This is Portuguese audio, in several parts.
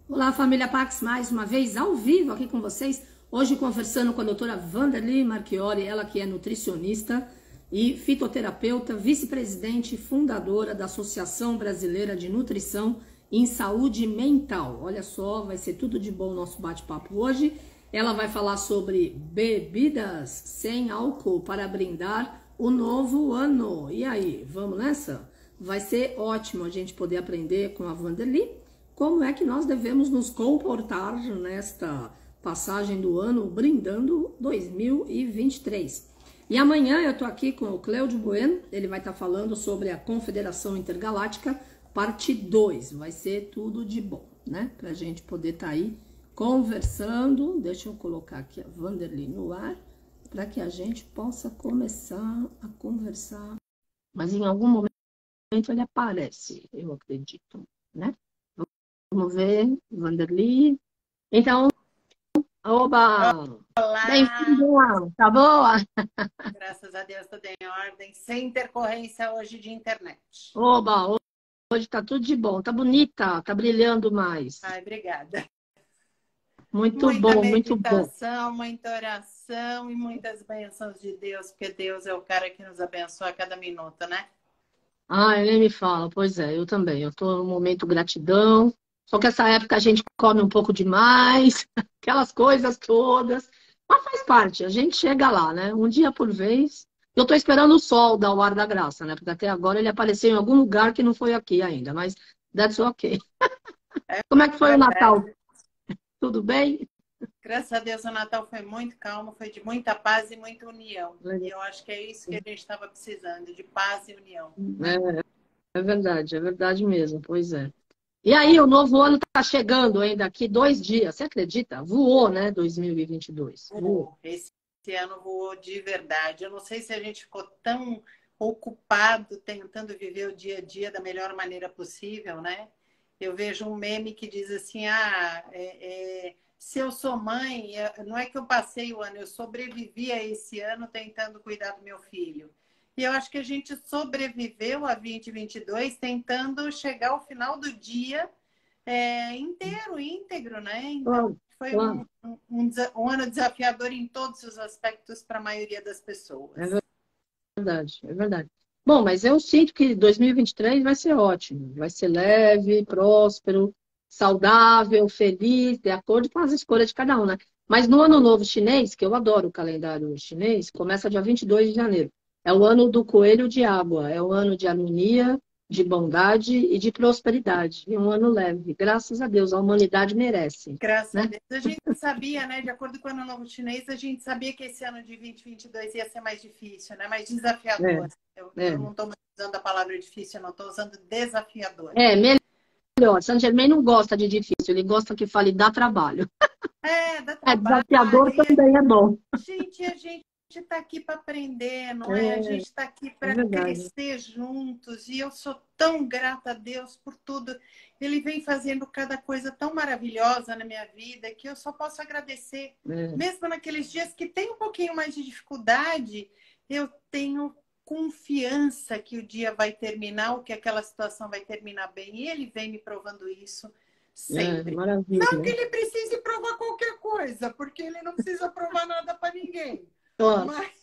Olá, família Pax, mais uma vez ao vivo aqui com vocês. Hoje conversando com a doutora Wanderly Marchiori, ela que é nutricionista e fitoterapeuta, vice-presidente e fundadora da Associação Brasileira de Nutrição em Saúde Mental. Olha só, vai ser tudo de bom o nosso bate-papo hoje. Ela vai falar sobre bebidas sem álcool para brindar o novo ano. E aí, vamos nessa? Vai ser ótimo a gente poder aprender com a Wanderly como é que nós devemos nos comportar nesta passagem do ano, brindando 2023. E amanhã eu tô aqui com o Cláudio Bueno, ele vai estar falando sobre a Confederação Intergaláctica, parte 2. Vai ser tudo de bom, né? Pra gente poder estar aí conversando. Deixa eu colocar aqui a Wanderly no ar, para que a gente possa começar a conversar. Mas em algum momento ele aparece, eu acredito, né? Vamos ver, Wanderly. Então, oba! Bem-vinda! Tá boa? Graças a Deus, tudo em ordem, sem intercorrência hoje de internet. Oba! Hoje tá tudo de bom, tá bonita, tá brilhando mais. Ai, obrigada. Muito Muita bom, muito bom. meditação, muita oração e muitas bênçãos de Deus, porque Deus é o cara que nos abençoa a cada minuto, né? Ah, ele me fala, pois é, eu também. Eu tô no momento gratidão. Só que essa época a gente come um pouco demais, aquelas coisas todas. Mas faz parte, a gente chega lá, né? Um dia por vez. Eu tô esperando o sol dar o ar da graça, né? Porque até agora ele apareceu em algum lugar que não foi aqui ainda, mas that's ok. É Como é que foi o Natal? verdade. Tudo bem? Graças a Deus, o Natal foi muito calmo, foi de muita paz e muita união. E eu acho que é isso que a gente estava precisando, de paz e união. É verdade mesmo, pois é. E aí, o novo ano tá chegando ainda aqui 2 dias, você acredita? Voou, né, 2022. Voou. Esse ano voou de verdade. Eu não sei se a gente ficou tão ocupado tentando viver o dia a dia da melhor maneira possível, né? Eu vejo um meme que diz assim: se eu sou mãe, não é que eu passei o ano, eu sobrevivi a esse ano tentando cuidar do meu filho. E eu acho que a gente sobreviveu a 2022 tentando chegar ao final do dia inteiro, íntegro, né? Então, Claro, foi claro. um ano desafiador em todos os aspectos para a maioria das pessoas. Verdade, é verdade. Bom, mas eu sinto que 2023 vai ser ótimo. Vai ser leve, próspero, saudável, feliz, de acordo com as escolhas de cada um, né? Mas no Ano Novo Chinês, que eu adoro o calendário chinês, começa dia 22 de janeiro. É o ano do coelho de água, é o ano de harmonia, de bondade e de prosperidade. E um ano leve. Graças a Deus, a humanidade merece, Graças a né? Deus. A gente sabia, né? De acordo com o Ano Novo Chinês, a gente sabia que esse ano de 2022 ia ser mais difícil, né? Mais É, desafiador. Eu é. não estou usando a palavra difícil, eu não estou usando desafiador. É, melhor. Saint Germain não gosta de difícil, ele gosta que fale dá trabalho. Dá É, trabalho. desafiador também é bom. A gente está aqui para aprender, não é? A É, gente está aqui é para verdade. crescer juntos e eu sou tão grata a Deus por tudo. Ele vem fazendo cada coisa tão maravilhosa na minha vida que eu só posso agradecer. É, Mesmo naqueles dias que tem um pouquinho mais de dificuldade, eu tenho confiança que o dia vai terminar, ou que aquela situação vai terminar bem. E ele vem me provando isso sempre. Não que maravilha. ele precise provar qualquer coisa, porque ele não precisa provar nada para ninguém. Ó, Mas,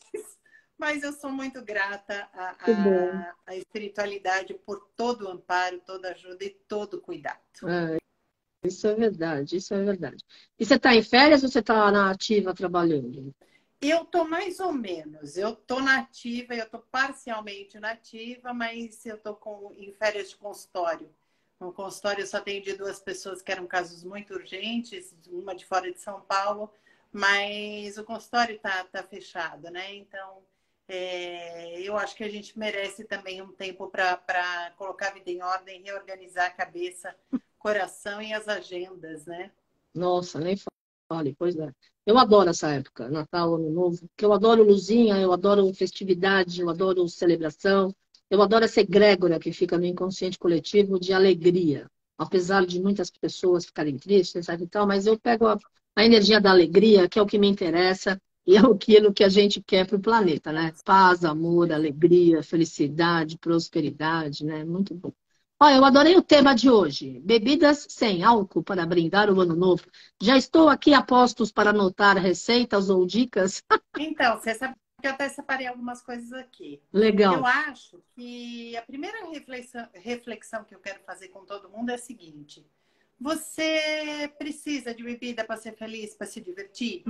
mas eu sou muito grata que bom. à espiritualidade por todo o amparo, toda ajuda e todo o cuidado. É, isso é verdade, isso é verdade. E você está em férias ou você está na ativa trabalhando? Eu estou mais ou menos, eu estou nativa, eu estou parcialmente nativa, mas eu estou em férias de consultório. No consultório eu só atendi 2 pessoas que eram casos muito urgentes, uma de fora de São Paulo, mas o consultório tá fechado, né? Então, eu acho que a gente merece também um tempo para colocar a vida em ordem, reorganizar a cabeça, coração e as agendas, né? Nossa, nem fale, pois é. Eu adoro essa época, Natal, Ano Novo, porque eu adoro luzinha, eu adoro festividade, eu adoro celebração, eu adoro essa egrégora que fica no inconsciente coletivo de alegria. Apesar de muitas pessoas ficarem tristes, sabe, e tal, mas eu pego a energia da alegria, que é o que me interessa, e é aquilo que a gente quer para o planeta, né? Paz, amor, alegria, felicidade, prosperidade, né? Muito bom. Ó, eu adorei o tema de hoje. Bebidas sem álcool para brindar o ano novo. Já estou aqui a postos para anotar receitas ou dicas. Então, você sabe que eu até separei algumas coisas aqui. Eu Legal. acho que a primeira reflexão que eu quero fazer com todo mundo é a seguinte: você precisa de bebida para ser feliz, para se divertir?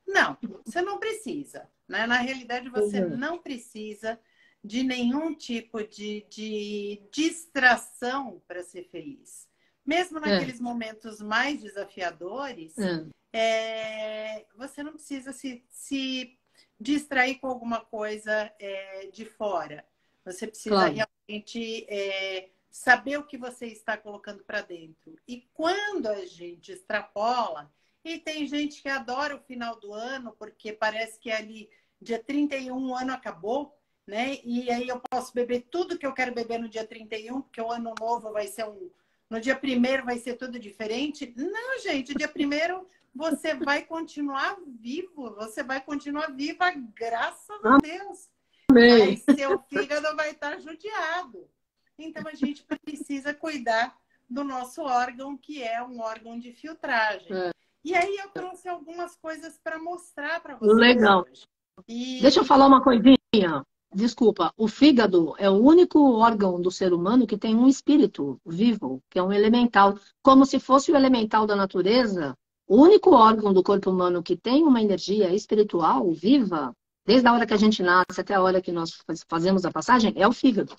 Não, você não precisa, né? Na realidade, você não precisa de nenhum tipo de distração para ser feliz. Mesmo É, naqueles momentos mais desafiadores, é, você não precisa se distrair com alguma coisa de fora. Você precisa claro. realmente saber o que você está colocando para dentro. E quando a gente extrapola, e tem gente que adora o final do ano, porque parece que ali, dia 31 o ano acabou, né? E aí eu posso beber tudo que eu quero beber no dia 31, porque o ano novo vai ser um. No dia primeiro vai ser tudo diferente. Não, gente, dia primeiro você vai continuar vivo, você vai continuar viva, graças a Deus. Amei. Mas seu fígado vai estar judiado. Então a gente precisa cuidar do nosso órgão, que é um órgão de filtragem. É, E aí eu trouxe algumas coisas para mostrar para vocês legal. hoje. Deixa eu E falar uma coisinha. Desculpa, o fígado é o único órgão do ser humano que tem um espírito vivo, que é um elemental, como se fosse o elemental da natureza. O único órgão do corpo humano que tem uma energia espiritual viva, desde a hora que a gente nasce até a hora que nós fazemos a passagem, é o fígado.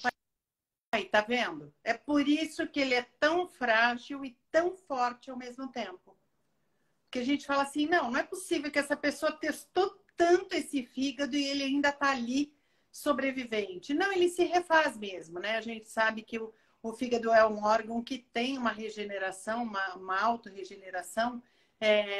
aí, tá vendo? É por isso que ele é tão frágil e tão forte ao mesmo tempo. Que a gente fala assim, não, não é possível que essa pessoa testou tanto esse fígado e ele ainda está ali sobrevivente. Não, ele se refaz mesmo, né? A gente sabe que o fígado é um órgão que tem uma regeneração, uma autorregeneração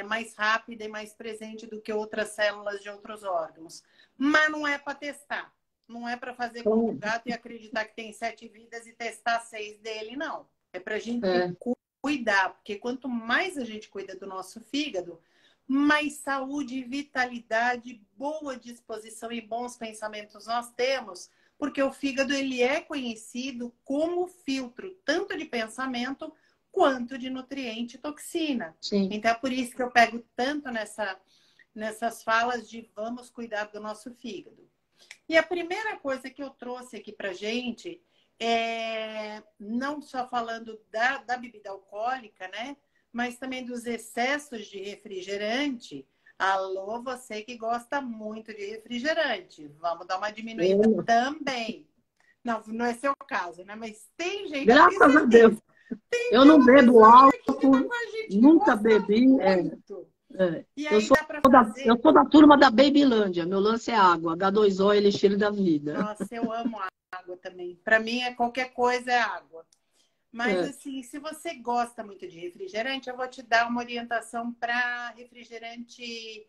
mais rápida e mais presente do que outras células de outros órgãos. Mas não é para testar. Não é para fazer como o gato e acreditar que tem 7 vidas e testar 6 dele, não. É para a gente É, cuidar, porque quanto mais a gente cuida do nosso fígado, mais saúde, vitalidade, boa disposição e bons pensamentos nós temos, porque o fígado ele é conhecido como filtro tanto de pensamento quanto de nutriente e toxina. sim. Então é por isso que eu pego tanto nessas falas de vamos cuidar do nosso fígado. E a primeira coisa que eu trouxe aqui para gente não só falando da bebida alcoólica, né? Mas também dos excessos de refrigerante. Alô, você que gosta muito de refrigerante, vamos dar uma diminuída Eu- também. Não, não é seu caso, né? Mas tem gente, eu tenho Graças a Deus. certeza. Tem Eu não uma bebo pessoinha aqui que tá álcool, com a gente que nunca gosta bebi. muito. E Eu aí sou dá para eu fazer. sou da turma da Babylândia. Meu lance é água, H2O, elixir da vida. Nossa, eu amo água também. Para mim, qualquer coisa é água. Mas, É, assim, se você gosta muito de refrigerante, eu vou te dar uma orientação para refrigerante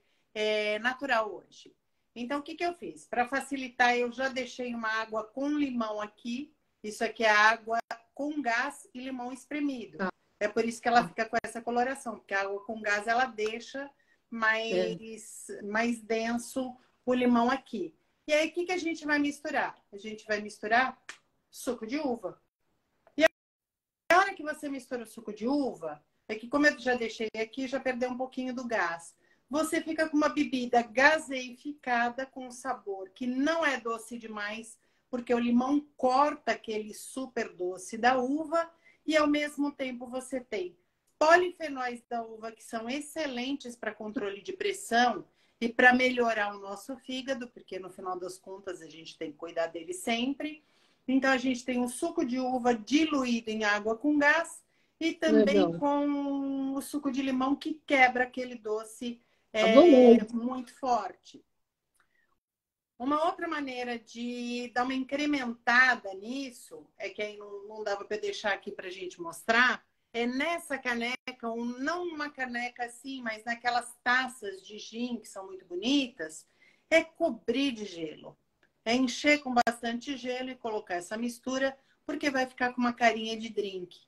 natural hoje. Então, o que eu fiz? Para facilitar, eu já deixei uma água com limão aqui. Isso aqui é água com gás e limão espremido. tá. É por isso que ela fica com essa coloração, porque a água com gás ela deixa É, mais denso o limão aqui. E aí, o que a gente vai misturar? A gente vai misturar suco de uva. A hora que você mistura o suco de uva, é que como eu já deixei aqui, já perdeu um pouquinho do gás. Você fica com uma bebida gaseificada com sabor que não é doce demais, porque o limão corta aquele super doce da uva e ao mesmo tempo você tem polifenóis da uva que são excelentes para controle de pressão e para melhorar o nosso fígado, porque no final das contas a gente tem que cuidar dele sempre. Então, a gente tem o suco de uva diluído em água com gás e também legal. com o suco de limão que quebra aquele doce Adorei. muito forte. Uma outra maneira de dar uma incrementada nisso, é que aí não dava para deixar aqui para a gente mostrar, é nessa caneca, ou não uma caneca assim, mas naquelas taças de gin que são muito bonitas, é cobrir de gelo. É encher com bastante gelo e colocar essa mistura, porque vai ficar com uma carinha de drink.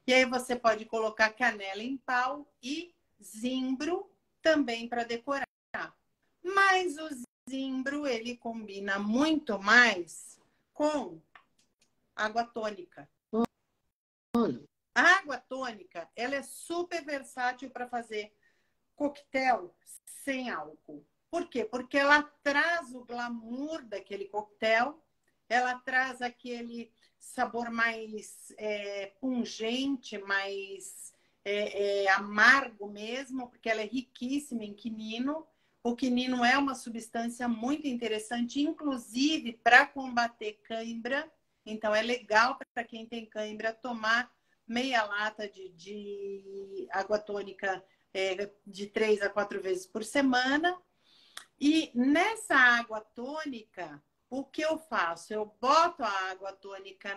E aí você pode colocar canela em pau e zimbro também para decorar. Mas o zimbro, ele combina muito mais com água tônica. A água tônica, ela é super versátil para fazer coquetel sem álcool. Por quê? Porque ela traz o glamour daquele coquetel, ela traz aquele sabor mais pungente, mais amargo mesmo, porque ela é riquíssima em quinino. O quinino é uma substância muito interessante, inclusive para combater cãibra. Então, é legal para quem tem cãibra tomar meia lata de água tônica de 3 a 4 vezes por semana. E nessa água tônica, o que eu faço? Eu boto a água tônica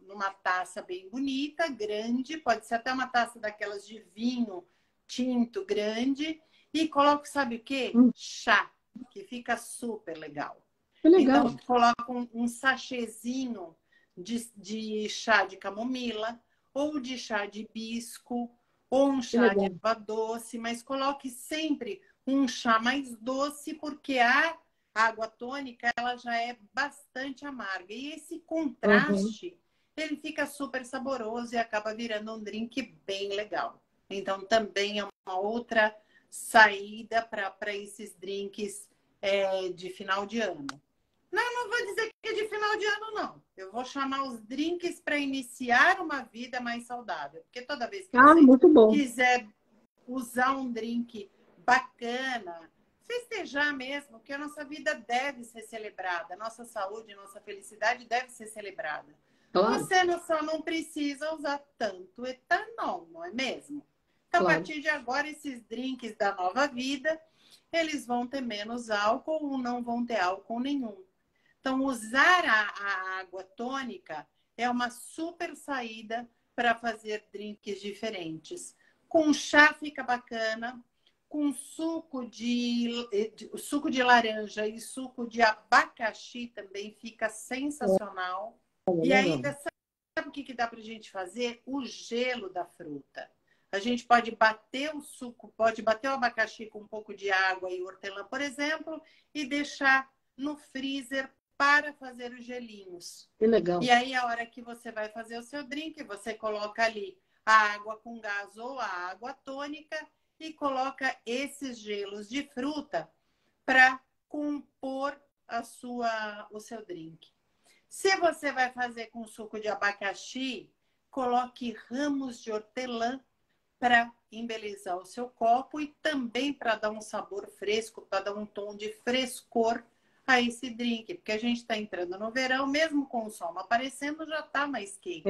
numa taça bem bonita, grande, pode ser até uma taça daquelas de vinho tinto grande, e coloco, sabe o quê? Chá, que fica super legal. Que legal. Então, coloco um sachêzinho de chá de camomila, ou de chá de hibisco, ou um chá de erva doce, mas coloque sempre um chá mais doce, porque a água tônica ela já é bastante amarga. E esse contraste, ele fica super saboroso e acaba virando um drink bem legal. Então, também é uma outra saída para esses drinks de final de ano. Não vou dizer que é de final de ano, não. Eu vou chamar os drinks para iniciar uma vida mais saudável. Porque toda vez que você quiser usar um drink bacana, festejar mesmo, que a nossa vida deve ser celebrada, nossa saúde, nossa felicidade deve ser celebrada. Claro. Você só não precisa usar tanto etanol, não é mesmo? Então, claro. A partir de agora, esses drinks da nova vida, eles vão ter menos álcool ou não vão ter álcool nenhum. Então, usar a água tônica é uma super saída para fazer drinks diferentes. Com chá fica bacana, com suco de laranja e suco de abacaxi também fica sensacional. E ainda, sabe o que dá para a gente fazer? O gelo da fruta. A gente pode bater o suco, pode bater o abacaxi com um pouco de água e hortelã, por exemplo, e deixar no freezer para fazer os gelinhos. Que legal. E aí, a hora que você vai fazer o seu drink, você coloca ali a água com gás ou a água tônica e coloca esses gelos de fruta para compor o seu drink. Se você vai fazer com suco de abacaxi, coloque ramos de hortelã para embelezar o seu copo e também para dar um sabor fresco, para dar um tom de frescor a esse drink, porque a gente está entrando no verão, mesmo com o sol aparecendo, já está mais quente.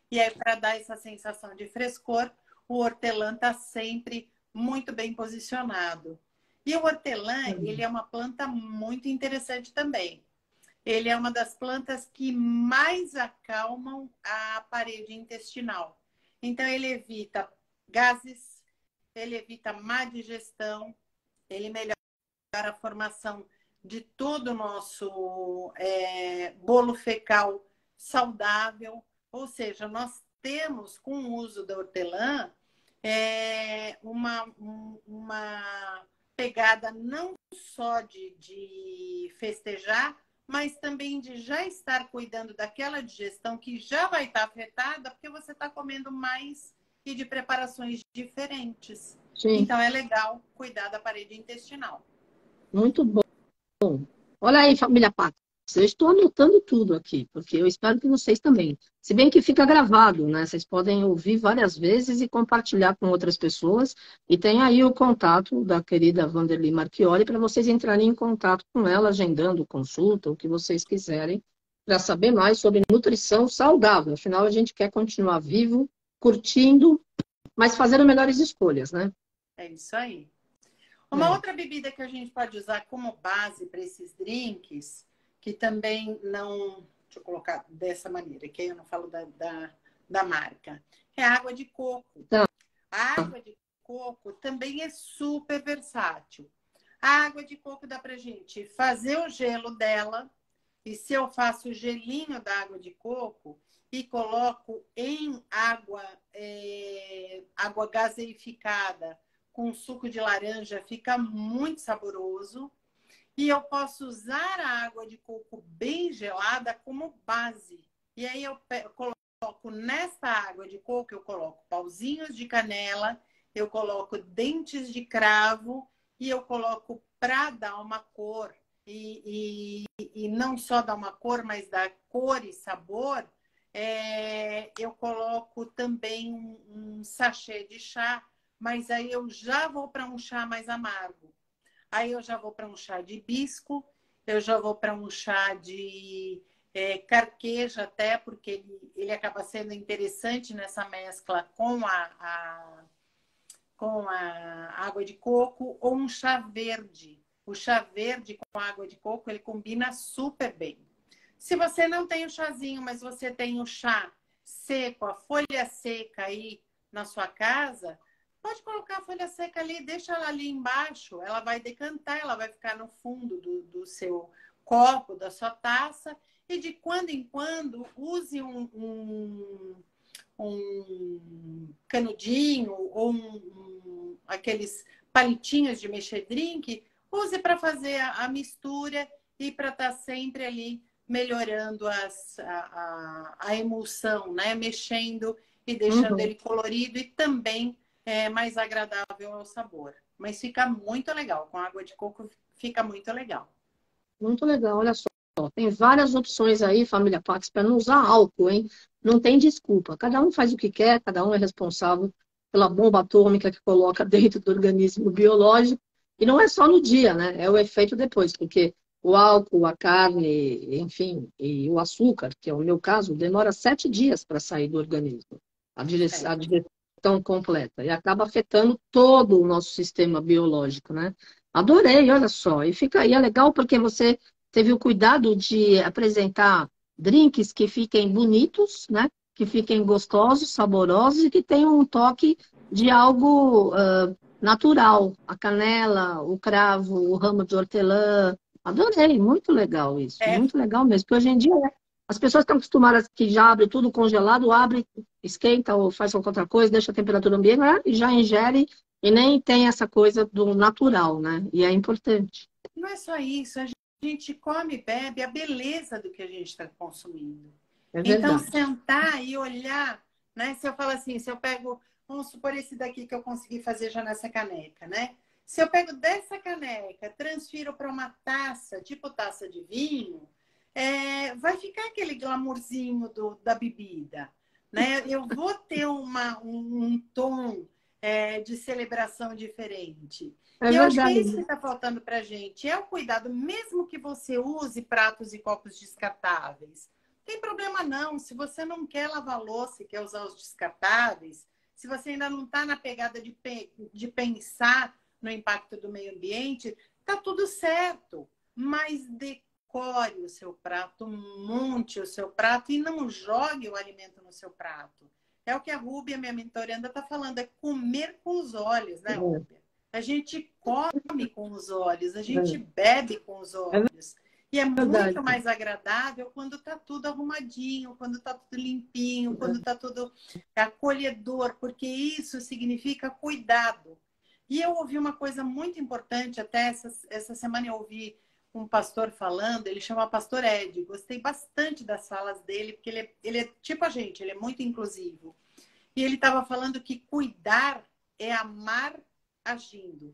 E aí, para dar essa sensação de frescor, o hortelã está sempre muito bem posicionado. E o hortelã, ele é uma planta muito interessante também. Ele é uma das plantas que mais acalmam a parede intestinal. Então, ele evita gases, ele evita má digestão, ele melhora a formação de todo o nosso bolo fecal saudável. Ou seja, nós temos, com o uso da hortelã, uma pegada não só de festejar, mas também de já estar cuidando daquela digestão que já vai estar afetada, porque você está comendo mais e de preparações diferentes. Sim. Então, é legal cuidar da parede intestinal. Muito bom. Olha aí, família Pax, eu estou anotando tudo aqui, porque eu espero que vocês também. Se bem que fica gravado, né? Vocês podem ouvir várias vezes e compartilhar com outras pessoas. E tem aí o contato da querida Wanderly Marchiori para vocês entrarem em contato com ela, agendando consulta, o que vocês quiserem, para saber mais sobre nutrição saudável. Afinal, a gente quer continuar vivo, curtindo, mas fazendo melhores escolhas, né? É isso aí. Uma outra bebida que a gente pode usar como base para esses drinks, que também não... Deixa eu colocar dessa maneira, que aí eu não falo da marca. É a água de coco. A água de coco também é super versátil. A água de coco dá pra gente fazer o gelo dela. E se eu faço o gelinho da água de coco e coloco em água gaseificada, com suco de laranja, fica muito saboroso. E eu posso usar a água de coco bem gelada como base. E aí eu coloco nessa água de coco, eu coloco pauzinhos de canela, eu coloco dentes de cravo e eu coloco para dar uma cor, e não só dar uma cor, mas dar cor e sabor, eu coloco também um sachê de chá, mas aí eu já vou para um chá mais amargo. Aí eu já vou para um chá de hibisco, eu já vou para um chá de carqueja até, porque ele acaba sendo interessante nessa mescla com a água de coco, ou um chá verde. O chá verde com água de coco, ele combina super bem. Se você não tem o chazinho, mas você tem o chá seco, a folha seca aí na sua casa, pode colocar a folha seca ali, deixa ela ali embaixo, ela vai decantar, ela vai ficar no fundo do seu copo, da sua taça, e de quando em quando use um canudinho ou aqueles palitinhos de mexer drink, use para fazer a mistura e para estar sempre ali melhorando a emulsão, né? Mexendo e deixando ele colorido e também mais agradável ao sabor. Mas fica muito legal. Com água de coco fica muito legal. Muito legal, olha só. Tem várias opções aí, família Pax, para não usar álcool, hein? Não tem desculpa. Cada um faz o que quer, cada um é responsável pela bomba atômica que coloca dentro do organismo biológico. E não é só no dia, né? É o efeito depois, porque o álcool, a carne, enfim, e o açúcar, que é o meu caso, demora 7 dias para sair do organismo. A digestão completa. E acaba afetando todo o nosso sistema biológico, né? Adorei, olha só. E fica aí, é legal porque você teve o cuidado de apresentar drinks que fiquem bonitos, né? Que fiquem gostosos, saborosos e que tenham um toque de algo natural. A canela, o cravo, o ramo de hortelã. Adorei, muito legal isso. Muito legal mesmo. Porque hoje em dia as pessoas estão acostumadas que já abre tudo congelado, abre, esquenta ou faz qualquer outra coisa, deixa a temperatura ambiente, né? E já ingere e nem tem essa coisa do natural, né? E é importante. Não é só isso, a gente come e bebe a beleza do que a gente está consumindo. É Então, verdade. sentar e olhar, né? Se eu falo assim, se eu pego, vamos supor esse daqui que eu consegui fazer já nessa caneca, né? Se eu pego dessa caneca, transfiro para uma taça, tipo taça de vinho, vai ficar aquele glamourzinho da bebida, né? Eu vou ter um tom de celebração diferente. É E eu acho que é verdade. isso que está faltando para a gente. É o cuidado, mesmo que você use pratos e copos descartáveis. Não tem problema não. Se você não quer lavar louça e quer usar os descartáveis, se você ainda não está na pegada de pensar no impacto do meio ambiente, tá tudo certo. Mas decore o seu prato, monte o seu prato e não jogue o alimento no seu prato. É o que a Rúbia, minha mentoranda, está falando, é comer com os olhos, né, Rúbia? A gente come com os olhos, a gente bebe com os olhos. E é muito mais agradável quando está tudo arrumadinho, quando está tudo limpinho, quando está tudo acolhedor, porque isso significa cuidado. E eu ouvi uma coisa muito importante, até essa semana eu ouvi um pastor falando, ele chama Pastor Ed. Gostei bastante das falas dele, porque ele é tipo a gente, ele é muito inclusivo. E ele estava falando que cuidar é amar agindo.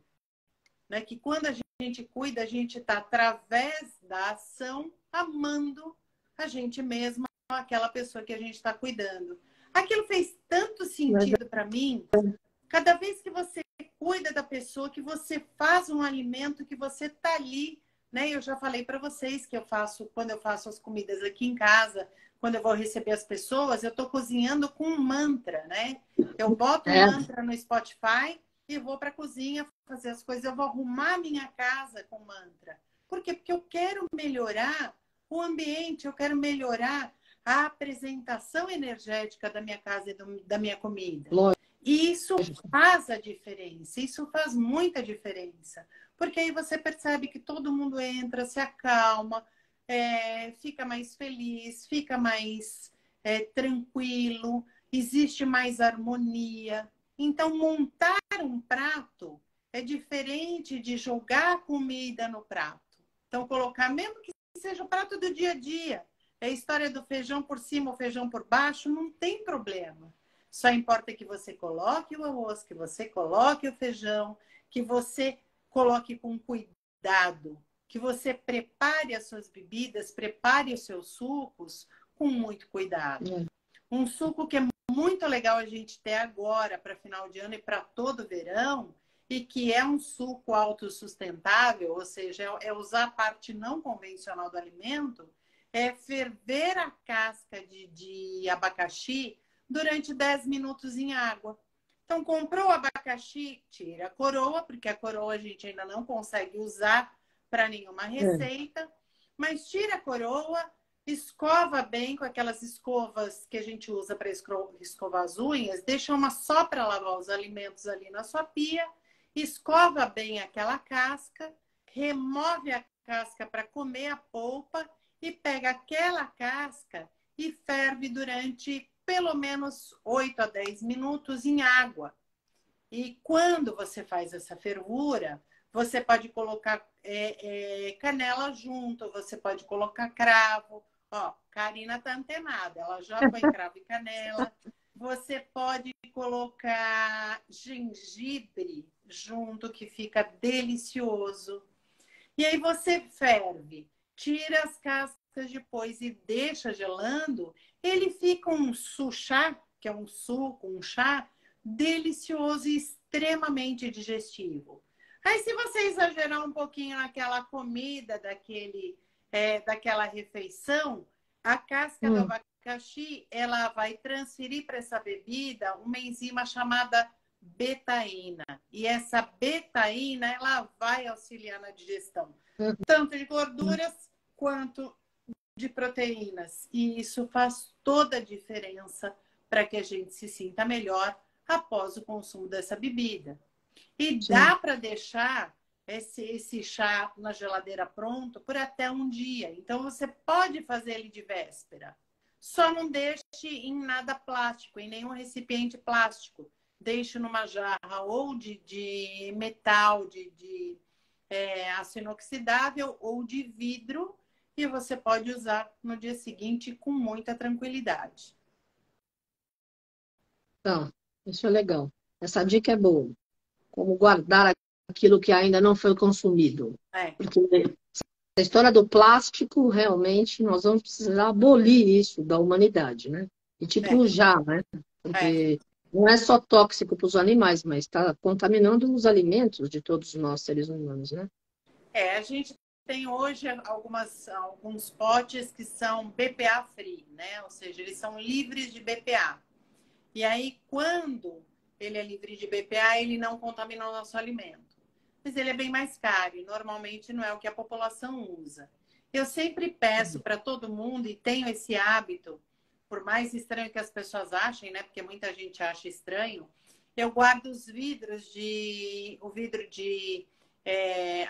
Né? Que quando a gente cuida, a gente está, através da ação, amando a gente mesma, aquela pessoa que a gente está cuidando. Aquilo fez tanto sentido para mim. Cada vez que você cuida da pessoa, que você faz um alimento, que você está ali, né? Eu já falei para vocês que quando eu faço as comidas aqui em casa, quando eu vou receber as pessoas, eu estou cozinhando com um mantra, né? Eu boto um mantra no Spotify e vou para a cozinha fazer as coisas. Eu vou arrumar a minha casa com mantra. Por quê? Porque eu quero melhorar o ambiente, eu quero melhorar a apresentação energética da minha casa e da minha comida. E isso faz a diferença, isso faz muita diferença. Porque aí você percebe que todo mundo entra, se acalma, fica mais feliz, fica mais tranquilo, existe mais harmonia. Então, montar um prato é diferente de jogar comida no prato. Então, colocar, mesmo que seja o prato do dia a dia, É a história do feijão por cima ou feijão por baixo, não tem problema. Só importa que você coloque o arroz, que você coloque o feijão, que você coloque com cuidado, que você prepare as suas bebidas, prepare os seus sucos com muito cuidado. Um suco que é muito legal a gente ter agora para final de ano e para todo o verão, e que é um suco autossustentável, ou seja, é usar a parte não convencional do alimento, é ferver a casca de abacaxi durante 10 minutos em água. Então, comprou o abacaxi, tira a coroa, porque a coroa a gente ainda não consegue usar para nenhuma receita, mas tira a coroa, escova bem com aquelas escovas que a gente usa para escovar as unhas, deixa uma só para lavar os alimentos ali na sua pia, escova bem aquela casca, remove a casca para comer a polpa e pega aquela casca e ferve durante pelo menos 8 a 10 minutos em água. E quando você faz essa fervura, você pode colocar canela junto, você pode colocar cravo. Ó, Karina tá antenada, ela já põe cravo e canela. Você pode colocar gengibre junto, que fica delicioso. E aí você ferve, tira as cascas depois e deixa gelando. Ele fica um chá, que é um suco, um chá, delicioso e extremamente digestivo. Aí, se você exagerar um pouquinho naquela comida, daquela refeição, a casca do abacaxi, ela vai transferir para essa bebida uma enzima chamada betaína. E essa betaína, ela vai auxiliar na digestão, tanto de gorduras quanto de proteínas. E isso faz toda a diferença para que a gente se sinta melhor após o consumo dessa bebida. E dá para deixar esse chá na geladeira pronto por até um dia. Então, você pode fazer ele de véspera. Só não deixe em nada plástico, em nenhum recipiente plástico. Deixe numa jarra ou de metal, de aço inoxidável ou de vidro, e você pode usar no dia seguinte com muita tranquilidade. Então, isso é legal. Essa dica é boa. Como guardar aquilo que ainda não foi consumido. Porque a história do plástico, realmente, nós vamos precisar abolir isso da humanidade, né? E tipo já, né? Porque não é só tóxico para os animais, mas está contaminando os alimentos de todos nós, seres humanos, né? A gente tem hoje alguns potes que são BPA free, né? Ou seja, eles são livres de BPA. E aí, quando ele é livre de BPA, ele não contamina o nosso alimento. Mas ele é bem mais caro e normalmente não é o que a população usa. Eu sempre peço para todo mundo, e tenho esse hábito, por mais estranho que as pessoas achem, né? Porque muita gente acha estranho, eu guardo os vidros o vidro de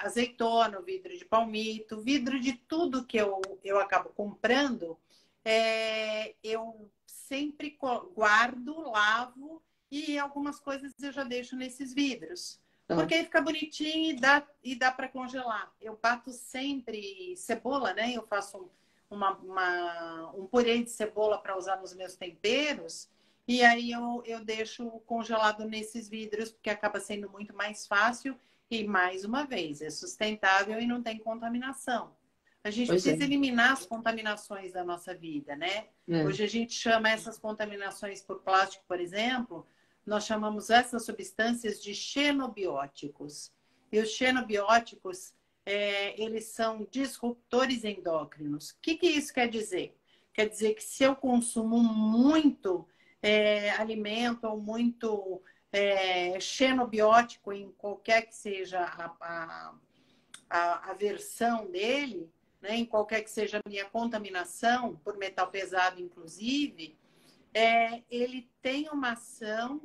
azeitona, o vidro de palmito, o vidro de tudo que eu acabo comprando, eu sempre guardo, lavo, e algumas coisas eu já deixo nesses vidros. Porque aí fica bonitinho e dá para congelar. Eu bato sempre cebola, né? Eu faço um purê de cebola para usar nos meus temperos. E aí eu deixo congelado nesses vidros, porque acaba sendo muito mais fácil. E, mais uma vez, é sustentável e não tem contaminação. A gente precisa eliminar as contaminações da nossa vida, né? Hoje a gente chama essas contaminações por plástico, por exemplo, nós chamamos essas substâncias de xenobióticos. E os xenobióticos, eles são disruptores endócrinos. O que isso quer dizer? Quer dizer que se eu consumo muito alimento ou muito xenobiótico, em qualquer que seja a versão dele, né, em qualquer que seja a minha contaminação, por metal pesado inclusive, ele tem uma ação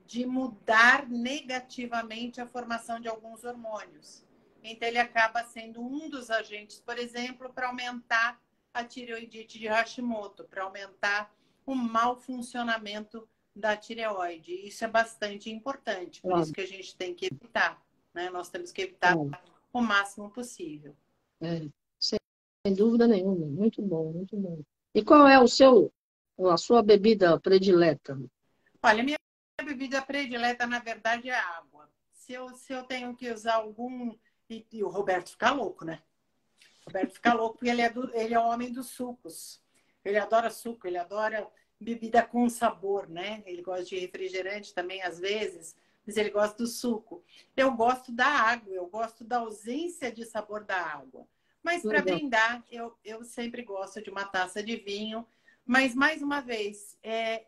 de mudar negativamente a formação de alguns hormônios. Então, ele acaba sendo um dos agentes, por exemplo, para aumentar a tireoidite de Hashimoto, para aumentar o mau funcionamento da tireoide. Isso é bastante importante, por isso que a gente tem que evitar, né? Nós temos que evitar o máximo possível. Sem dúvida nenhuma. Muito bom, muito bom. E qual é a sua bebida predileta? Olha, minha bebida predileta, na verdade, é água. Se eu tenho que usar algum. E o Roberto fica louco, né? O Roberto fica louco porque ele é o homem dos sucos. Ele adora suco, ele adora bebida com sabor, né? Ele gosta de refrigerante também, às vezes, mas ele gosta do suco. Eu gosto da água, eu gosto da ausência de sabor da água. Mas para Legal. brindar, eu sempre gosto de uma taça de vinho. Mas, mais uma vez,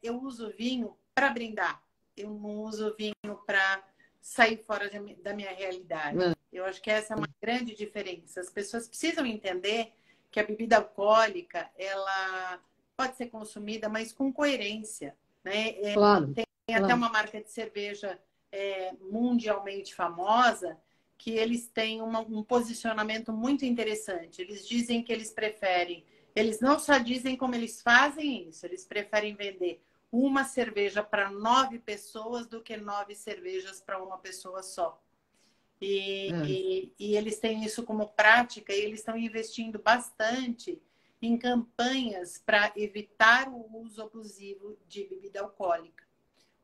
eu uso vinho para brindar. Eu não uso vinho para sair fora da minha realidade. Eu acho que essa é uma grande diferença. As pessoas precisam entender que a bebida alcoólica, ela pode ser consumida, mas com coerência, né? Claro, Tem até claro. uma marca de cerveja mundialmente famosa que eles têm um posicionamento muito interessante. Eles dizem que eles preferem, eles não só dizem como eles fazem isso, eles preferem vender uma cerveja para 9 pessoas do que 9 cervejas para uma pessoa só. É. E eles têm isso como prática e eles estão investindo bastante em campanhas para evitar o uso abusivo de bebida alcoólica.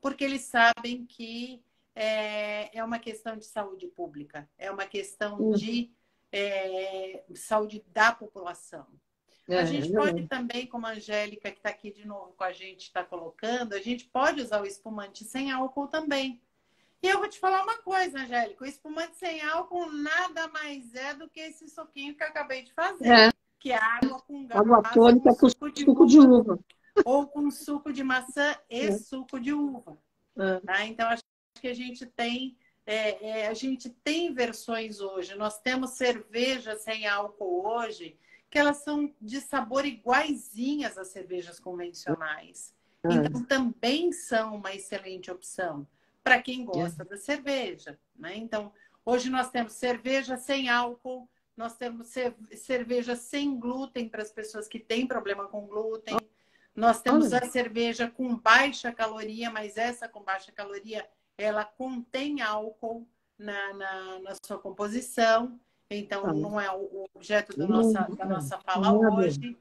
Porque eles sabem que é uma questão de saúde pública, é uma questão de saúde da população. A É gente pode verdade. também, como a Angélica, que está aqui de novo com a gente, está colocando, a gente pode usar o espumante sem álcool também. E eu vou te falar uma coisa, Angélica, o espumante sem álcool nada mais é do que esse suquinho que eu acabei de fazer, É, que é água com água gás, com tônica com suco de suco de uva uva. ou com suco de maçã e É, suco de uva. é. Tá? Então, acho que a gente tem versões hoje. Nós temos cerveja sem álcool hoje, que elas são de sabor iguaizinhas às cervejas convencionais. Então, também são uma excelente opção para quem É. gosta da cerveja. Né? Então, hoje nós temos cerveja sem álcool, nós temos cerveja sem glúten para as pessoas que têm problema com glúten. Nós temos Olha, a cerveja com baixa caloria, mas essa com baixa caloria, ela contém álcool na sua composição. Então, tá. não é o objeto Não, da nossa fala não é bom. hoje.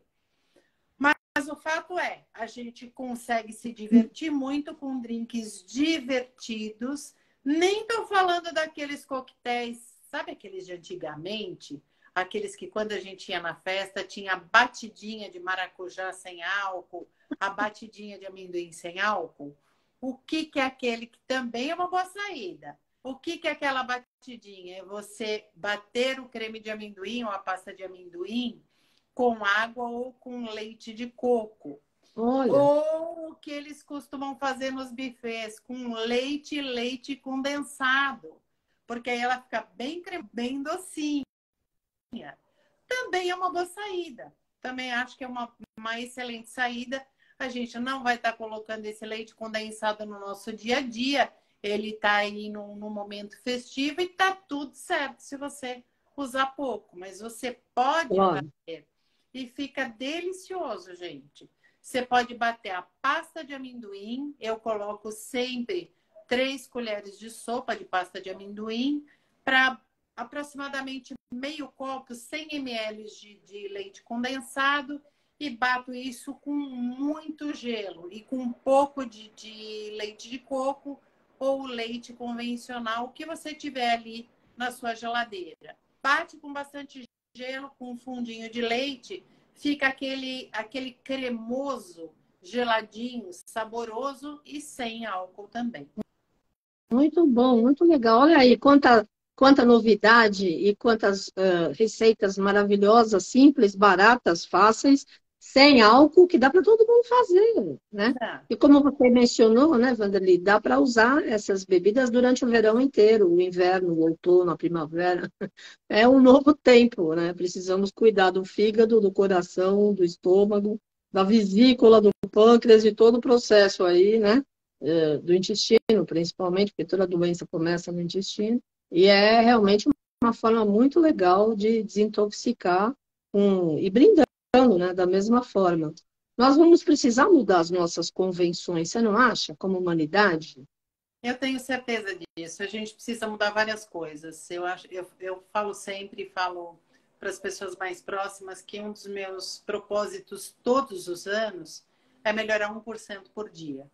Mas o fato é, a gente consegue se divertir muito com drinks divertidos. Nem estou falando daqueles coquetéis, sabe aqueles de antigamente? Aqueles que quando a gente ia na festa tinha a batidinha de maracujá sem álcool, a batidinha de amendoim sem álcool. O que é aquele que também é uma boa saída? O que é aquela batidinha? É você bater o creme de amendoim ou a pasta de amendoim com água ou com leite de coco. Olha, Ou o que eles costumam fazer nos buffets, com leite e leite condensado. Porque aí ela fica bem docinha. Também é uma boa saída. Também acho que é uma excelente saída. A gente não vai estar colocando esse leite condensado no nosso dia a dia. Ele está aí no momento festivo e está tudo certo se você usar pouco. Mas você pode claro. bater e fica delicioso, gente. Você pode bater a pasta de amendoim. Eu coloco sempre 3 colheres de sopa de pasta de amendoim para aproximadamente meio copo, 100 ml de leite condensado e bato isso com muito gelo e com um pouco de leite de coco ou leite convencional, o que você tiver ali na sua geladeira. Bate com bastante gelo, com um fundinho de leite, fica aquele cremoso, geladinho, saboroso e sem álcool também. Muito bom, muito legal. Olha aí, quanta novidade e quantas receitas maravilhosas, simples, baratas, fáceis, sem álcool, que dá para todo mundo fazer, né? Tá. E como você mencionou, né, Wanderly, dá para usar essas bebidas durante o verão inteiro, o inverno, o outono, a primavera. É um novo tempo, né? Precisamos cuidar do fígado, do coração, do estômago, da vesícula, do pâncreas, de todo o processo aí, né? Do intestino, principalmente, porque toda doença começa no intestino. E é realmente uma forma muito legal de desintoxicar e brindando, né? Da mesma forma. Nós vamos precisar mudar as nossas convenções, você não acha, como humanidade? Eu tenho certeza disso. A gente precisa mudar várias coisas. Eu falo sempre, falo para as pessoas mais próximas que um dos meus propósitos todos os anos é melhorar 1% por dia.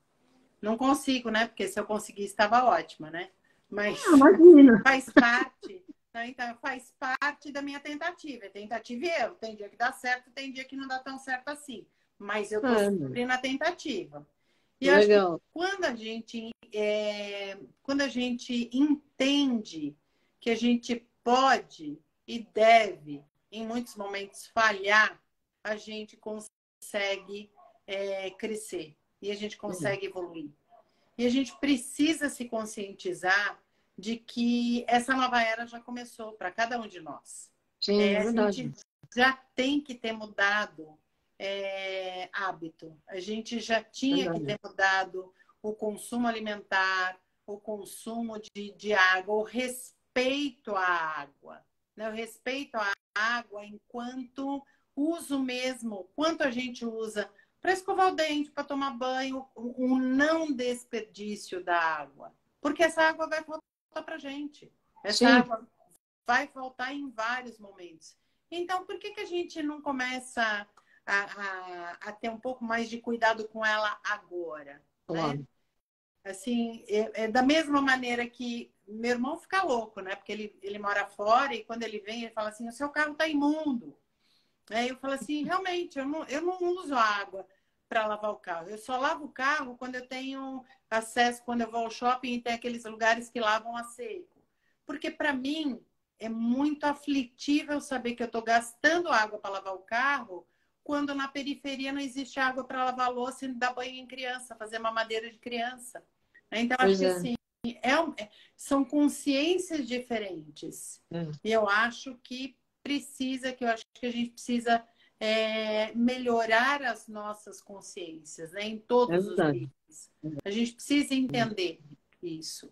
Não consigo, né? Porque se eu conseguisse, estava ótima, né? Mas Imagina. faz parte, né? Então, faz parte da minha tentativa. É tentativa e erro. Tem dia que dá certo, tem dia que não dá tão certo assim. Mas eu estou sempre na tentativa. E acho que Legal. quando a gente entende que a gente pode e deve, em muitos momentos, falhar, a gente consegue crescer e a gente consegue evoluir. E a gente precisa se conscientizar de que essa nova era já começou para cada um de nós. Sim, é A verdade. gente já tem que ter mudado hábito. A gente já tinha que ter mudado o consumo alimentar, o consumo de água, o respeito à água. Né? O respeito à água enquanto uso mesmo, quanto a gente usa para escovar o dente, para tomar banho, o não desperdício da água. Porque essa água vai voltar para a gente. Essa água vai voltar em vários momentos. Então, por que a gente não começa a ter um pouco mais de cuidado com ela agora? Claro. Né? Assim, da mesma maneira que meu irmão fica louco, né? Porque ele mora fora e quando ele vem, ele fala assim, o seu carro está imundo. Aí eu falo assim, realmente, eu não uso água para lavar o carro. Eu só lavo o carro quando eu tenho acesso, quando eu vou ao shopping e tem aqueles lugares que lavam a seco. Porque para mim é muito aflitível saber que eu estou gastando água para lavar o carro quando na periferia não existe água para lavar a louça e dar banho em criança, fazer mamadeira de criança. Então, acho que assim, são consciências diferentes. E eu acho que a gente precisa melhorar as nossas consciências, né, em todos os níveis. A gente precisa entender isso.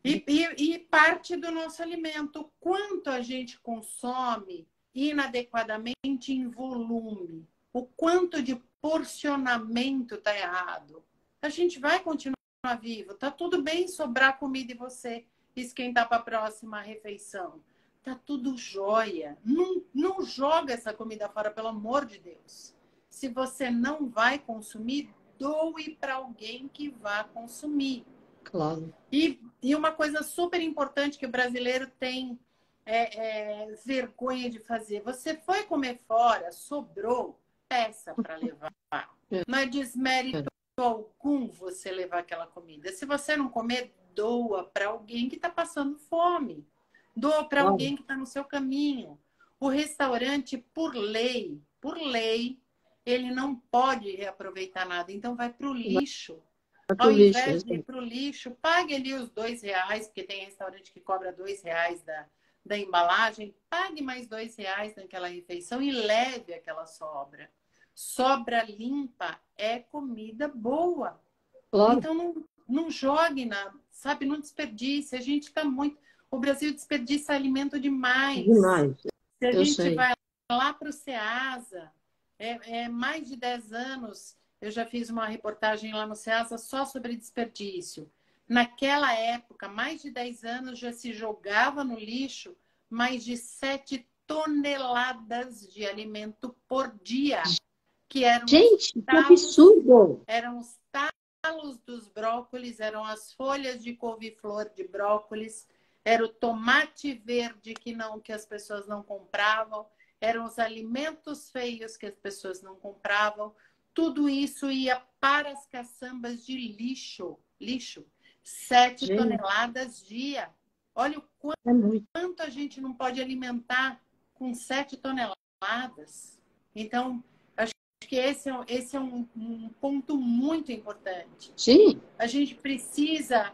E parte do nosso alimento, o quanto a gente consome inadequadamente em volume, o quanto de porcionamento está errado. A gente vai continuar vivo, tá tudo bem sobrar comida e você esquentar para a próxima refeição. Tá tudo jóia. Não joga essa comida fora, pelo amor de Deus. Se você não vai consumir, doe para alguém que vá consumir. Claro. E uma coisa super importante que o brasileiro tem vergonha de fazer. Você foi comer fora, sobrou, peça para levar. Não é desmérito algum você levar aquela comida. Se você não comer, doa para alguém que está passando fome. Doa para alguém que está no seu caminho. O restaurante, por lei, ele não pode reaproveitar nada. Então, vai para o lixo. Ao invés de ir para o lixo, pague ali os R$2, porque tem restaurante que cobra R$2 da embalagem. Pague mais R$2 naquela refeição e leve aquela sobra. Sobra limpa é comida boa. Claro. Então, não jogue, sabe? Não desperdice. A gente está muito... O Brasil desperdiça alimento demais. Se a gente vai lá para o Ceasa, mais de 10 anos, eu já fiz uma reportagem lá no Ceasa só sobre desperdício. Naquela época, mais de 10 anos, já se jogava no lixo mais de 7 toneladas de alimento por dia. Que eram gente, que absurdo! Eram os talos dos brócolis, eram as folhas de couve-flor de brócolis, era o tomate verde que as pessoas não compravam, eram os alimentos feios que as pessoas não compravam. Tudo isso ia para as caçambas de lixo. 7 toneladas dia. Olha o quanto a gente não pode alimentar com 7 toneladas. Então, acho que esse é um ponto muito importante. Sim. A gente precisa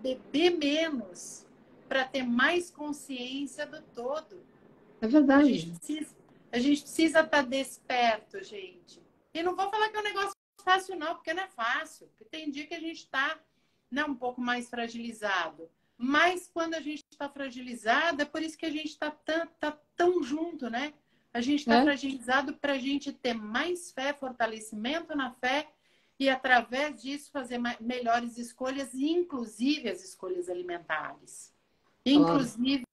beber menos para ter mais consciência do todo. É verdade. A gente precisa estar desperto, gente. E não vou falar que é um negócio fácil, não, porque não é fácil. Porque tem dia que a gente está um pouco mais fragilizado. Mas quando a gente está fragilizado, é por isso que a gente está tão junto, né? A gente está fragilizado para a gente ter mais fé, fortalecimento na fé e, através disso, fazer melhores escolhas, inclusive as escolhas alimentares. Inclusive,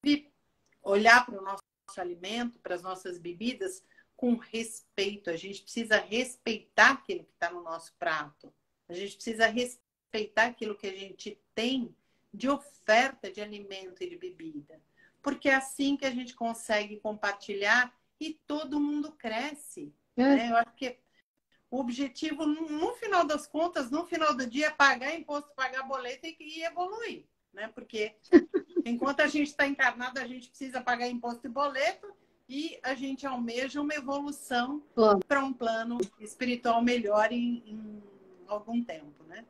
olhar para o nosso alimento, para as nossas bebidas, com respeito. A gente precisa respeitar aquilo que está no nosso prato. A gente precisa respeitar aquilo que a gente tem de oferta de alimento e de bebida. Porque é assim que a gente consegue compartilhar e todo mundo cresce. Né? Eu acho que o objetivo, no final das contas, no final do dia, é pagar imposto, pagar boleto e evoluir. Né? Porque enquanto a gente está encarnado, a gente precisa pagar imposto e boleto e a gente almeja uma evolução para um plano espiritual melhor em algum tempo, né?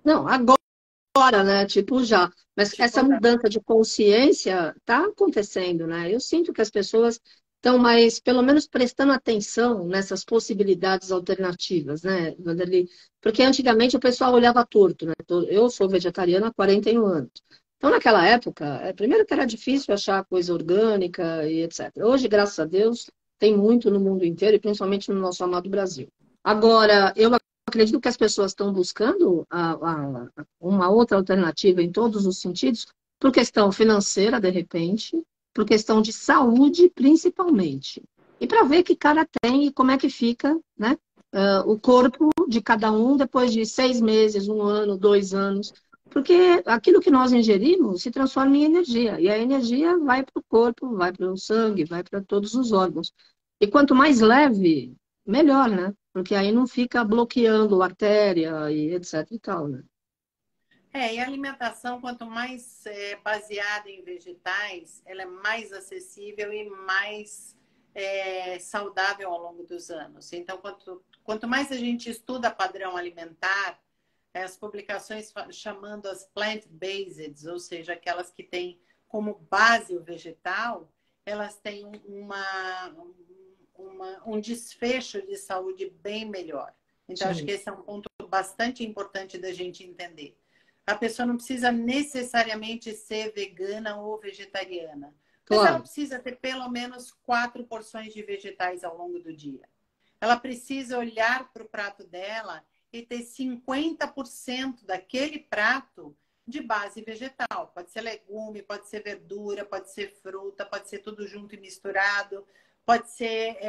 Não, agora, né? Tipo já. Mas essa mudança de consciência está acontecendo, né? Eu sinto que as pessoas estão mais, pelo menos, prestando atenção nessas possibilidades alternativas, né, Vanderly? Porque antigamente o pessoal olhava torto, né? Eu sou vegetariana há 41 anos. Então, naquela época, primeiro que era difícil achar coisa orgânica e etc. Hoje, graças a Deus, tem muito no mundo inteiro e principalmente no nosso amado Brasil. Agora, eu acredito que as pessoas estão buscando uma outra alternativa em todos os sentidos, por questão financeira, de repente, por questão de saúde, principalmente. E para ver que cara tem e como é que fica, né, o corpo de cada um depois de 6 meses, 1 ano, 2 anos. Porque aquilo que nós ingerimos se transforma em energia. E a energia vai para o corpo, vai para o sangue, vai para todos os órgãos. E quanto mais leve, melhor, né? Porque aí não fica bloqueando artéria e etc e tal, né? E a alimentação, quanto mais baseada em vegetais, ela é mais acessível e mais saudável ao longo dos anos. Então, quanto mais a gente estuda padrão alimentar, as publicações chamando as plant-based, ou seja, aquelas que têm como base o vegetal, elas têm um desfecho de saúde bem melhor. Então, Sim. acho que esse é um ponto bastante importante da gente entender. A pessoa não precisa necessariamente ser vegana ou vegetariana, mas ela precisa ter pelo menos 4 porções de vegetais ao longo do dia. Ela precisa olhar para o prato dela e ter 50% daquele prato de base vegetal. Pode ser legume, pode ser verdura, pode ser fruta, pode ser tudo junto e misturado, pode ser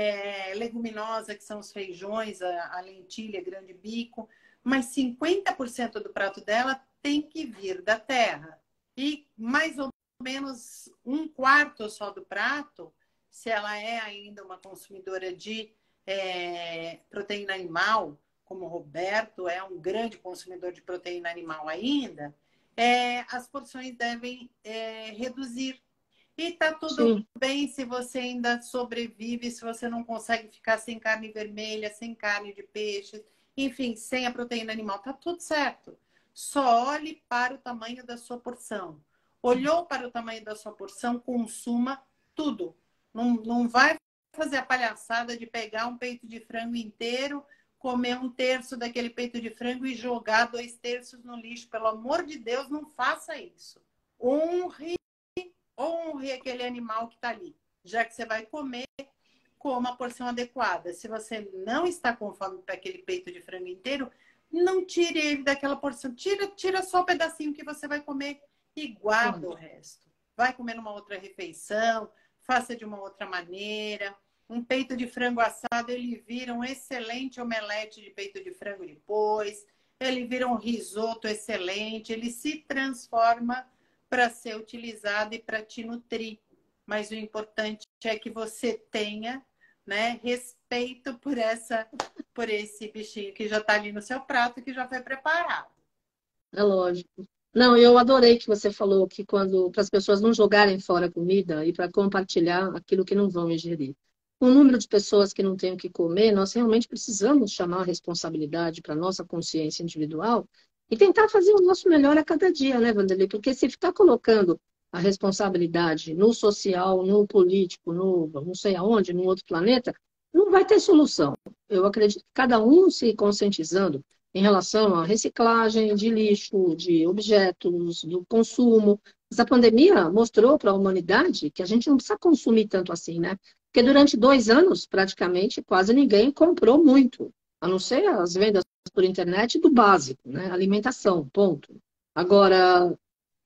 leguminosa, que são os feijões, a lentilha, grande bico, mas 50% do prato dela tem que vir da terra. E mais ou menos 1/4 só do prato, se ela é ainda uma consumidora de proteína animal, como o Roberto é um grande consumidor de proteína animal ainda, as porções devem reduzir. E tá tudo bem se você ainda sobrevive, se você não consegue ficar sem carne vermelha, sem carne de peixe, enfim, sem a proteína animal, tá tudo certo. Só olhe para o tamanho da sua porção. Olhou para o tamanho da sua porção, consuma tudo. Não vai fazer a palhaçada de pegar um peito de frango inteiro, comer 1/3 daquele peito de frango e jogar 2/3 no lixo. Pelo amor de Deus, não faça isso. Honre aquele animal que está ali. Já que você vai comer, coma a porção adequada. Se você não está com fome para aquele peito de frango inteiro, não tire ele daquela porção. Tira só o pedacinho que você vai comer e guarda o resto. Vai comer numa outra refeição, faça de uma outra maneira. Um peito de frango assado, ele vira um excelente omelete de peito de frango depois. Ele vira um risoto excelente. Ele se transforma para ser utilizado e para te nutrir. Mas o importante é que você tenha, né, respeito por esse bichinho que já está ali no seu prato, que já foi preparado. É lógico. Não, eu adorei que você falou que quando para as pessoas não jogarem fora a comida e para compartilhar aquilo que não vão ingerir. O número de pessoas que não têm o que comer, nós realmente precisamos chamar a responsabilidade para a nossa consciência individual e tentar fazer o nosso melhor a cada dia, né, Vanderly? Porque se ficar colocando a responsabilidade no social, no político, no não sei aonde, num outro planeta, não vai ter solução. Eu acredito que cada um se conscientizando em relação à reciclagem de lixo, de objetos, do consumo. Essa pandemia mostrou para a humanidade que a gente não precisa consumir tanto assim, né? Porque durante 2 anos, praticamente, quase ninguém comprou muito, a não ser as vendas por internet do básico, né? Alimentação, ponto. Agora,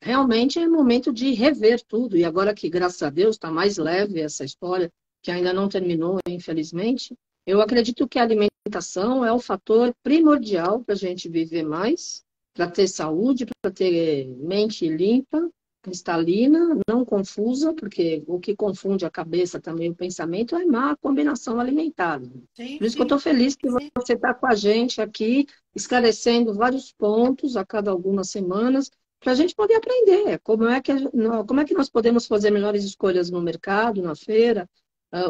realmente é momento de rever tudo. E agora que, graças a Deus, está mais leve essa história, que ainda não terminou, infelizmente, eu acredito que a alimentação é o fator primordial para a gente viver mais, para ter saúde, para ter mente limpa, cristalina, não confusa, porque o que confunde a cabeça também, o pensamento, é má combinação alimentar. Sim, Por isso que eu estou sim, feliz que sim. você está com a gente aqui, esclarecendo vários pontos a cada algumas semanas, para a gente poder aprender como é que nós podemos fazer melhores escolhas no mercado, na feira,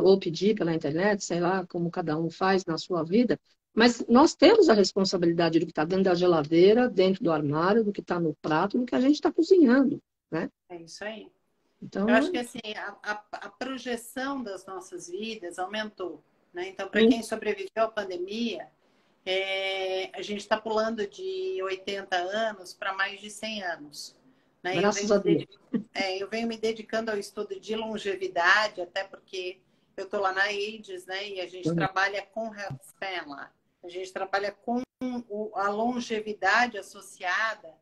ou pedir pela internet, sei lá, como cada um faz na sua vida. Mas nós temos a responsabilidade do que está dentro da geladeira, dentro do armário, do que está no prato, do que a gente está cozinhando, né? É isso aí. Eu acho que Então, assim, a projeção das nossas vidas aumentou, né? Então, para sim, quem sobreviveu à pandemia, a gente está pulando de 80 anos para mais de 100 anos. Né? graças a Deus. Eu venho me dedicando ao estudo de longevidade, até porque eu estou lá na AIDS, né? E a gente trabalha com health span lá. A gente trabalha com a longevidade associada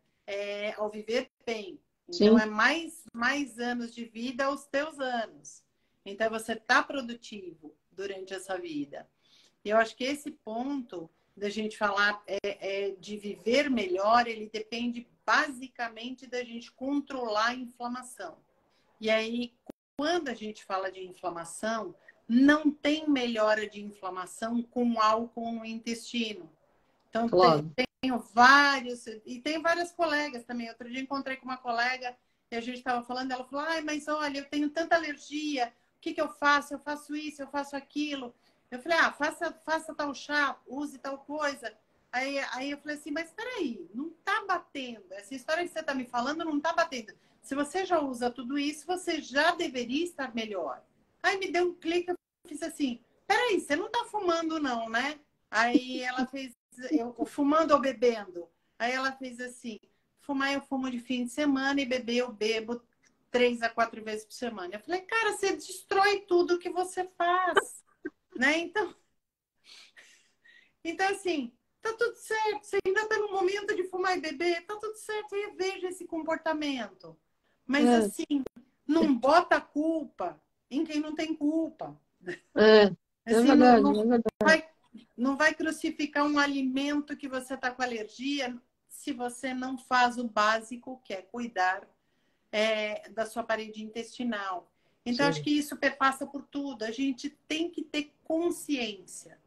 ao viver bem. Então, Sim, é mais anos de vida aos teus anos. Então, você está produtivo durante essa vida. E eu acho que esse ponto da gente falar de viver melhor, ele depende basicamente da gente controlar a inflamação. E aí, quando a gente fala de inflamação, não tem melhora de inflamação com álcool no intestino. Então, claro. tenho vários, e tenho várias colegas também. Outro dia encontrei com uma colega e a gente estava falando, ela falou, ai, mas olha, eu tenho tanta alergia, o que eu faço? Eu faço isso, eu faço aquilo. Eu falei, faça tal chá, use tal coisa. Aí eu falei assim, mas peraí, não tá batendo. Essa história que você está me falando não tá batendo. Se você já usa tudo isso, você já deveria estar melhor. Aí me deu um clique, eu fiz assim, peraí, você não tá fumando não, né? Aí ela fez, eu fumando ou bebendo? Aí ela fez assim, fumar eu fumo de fim de semana e beber eu bebo 3 a 4 vezes por semana. Eu falei, cara, você destrói tudo que você faz, né? Então assim, tá tudo certo. Você ainda tá no momento de fumar e beber, tá tudo certo. Eu vejo esse comportamento. Mas É, assim, não bota a culpa em quem não tem culpa. é, é Assim, verdade, é verdade. vai, não vai crucificar um alimento que você está com alergia se você não faz o básico, que é cuidar da sua parede intestinal. Então, acho Sim, que isso perpassa por tudo. A gente tem que ter consciência.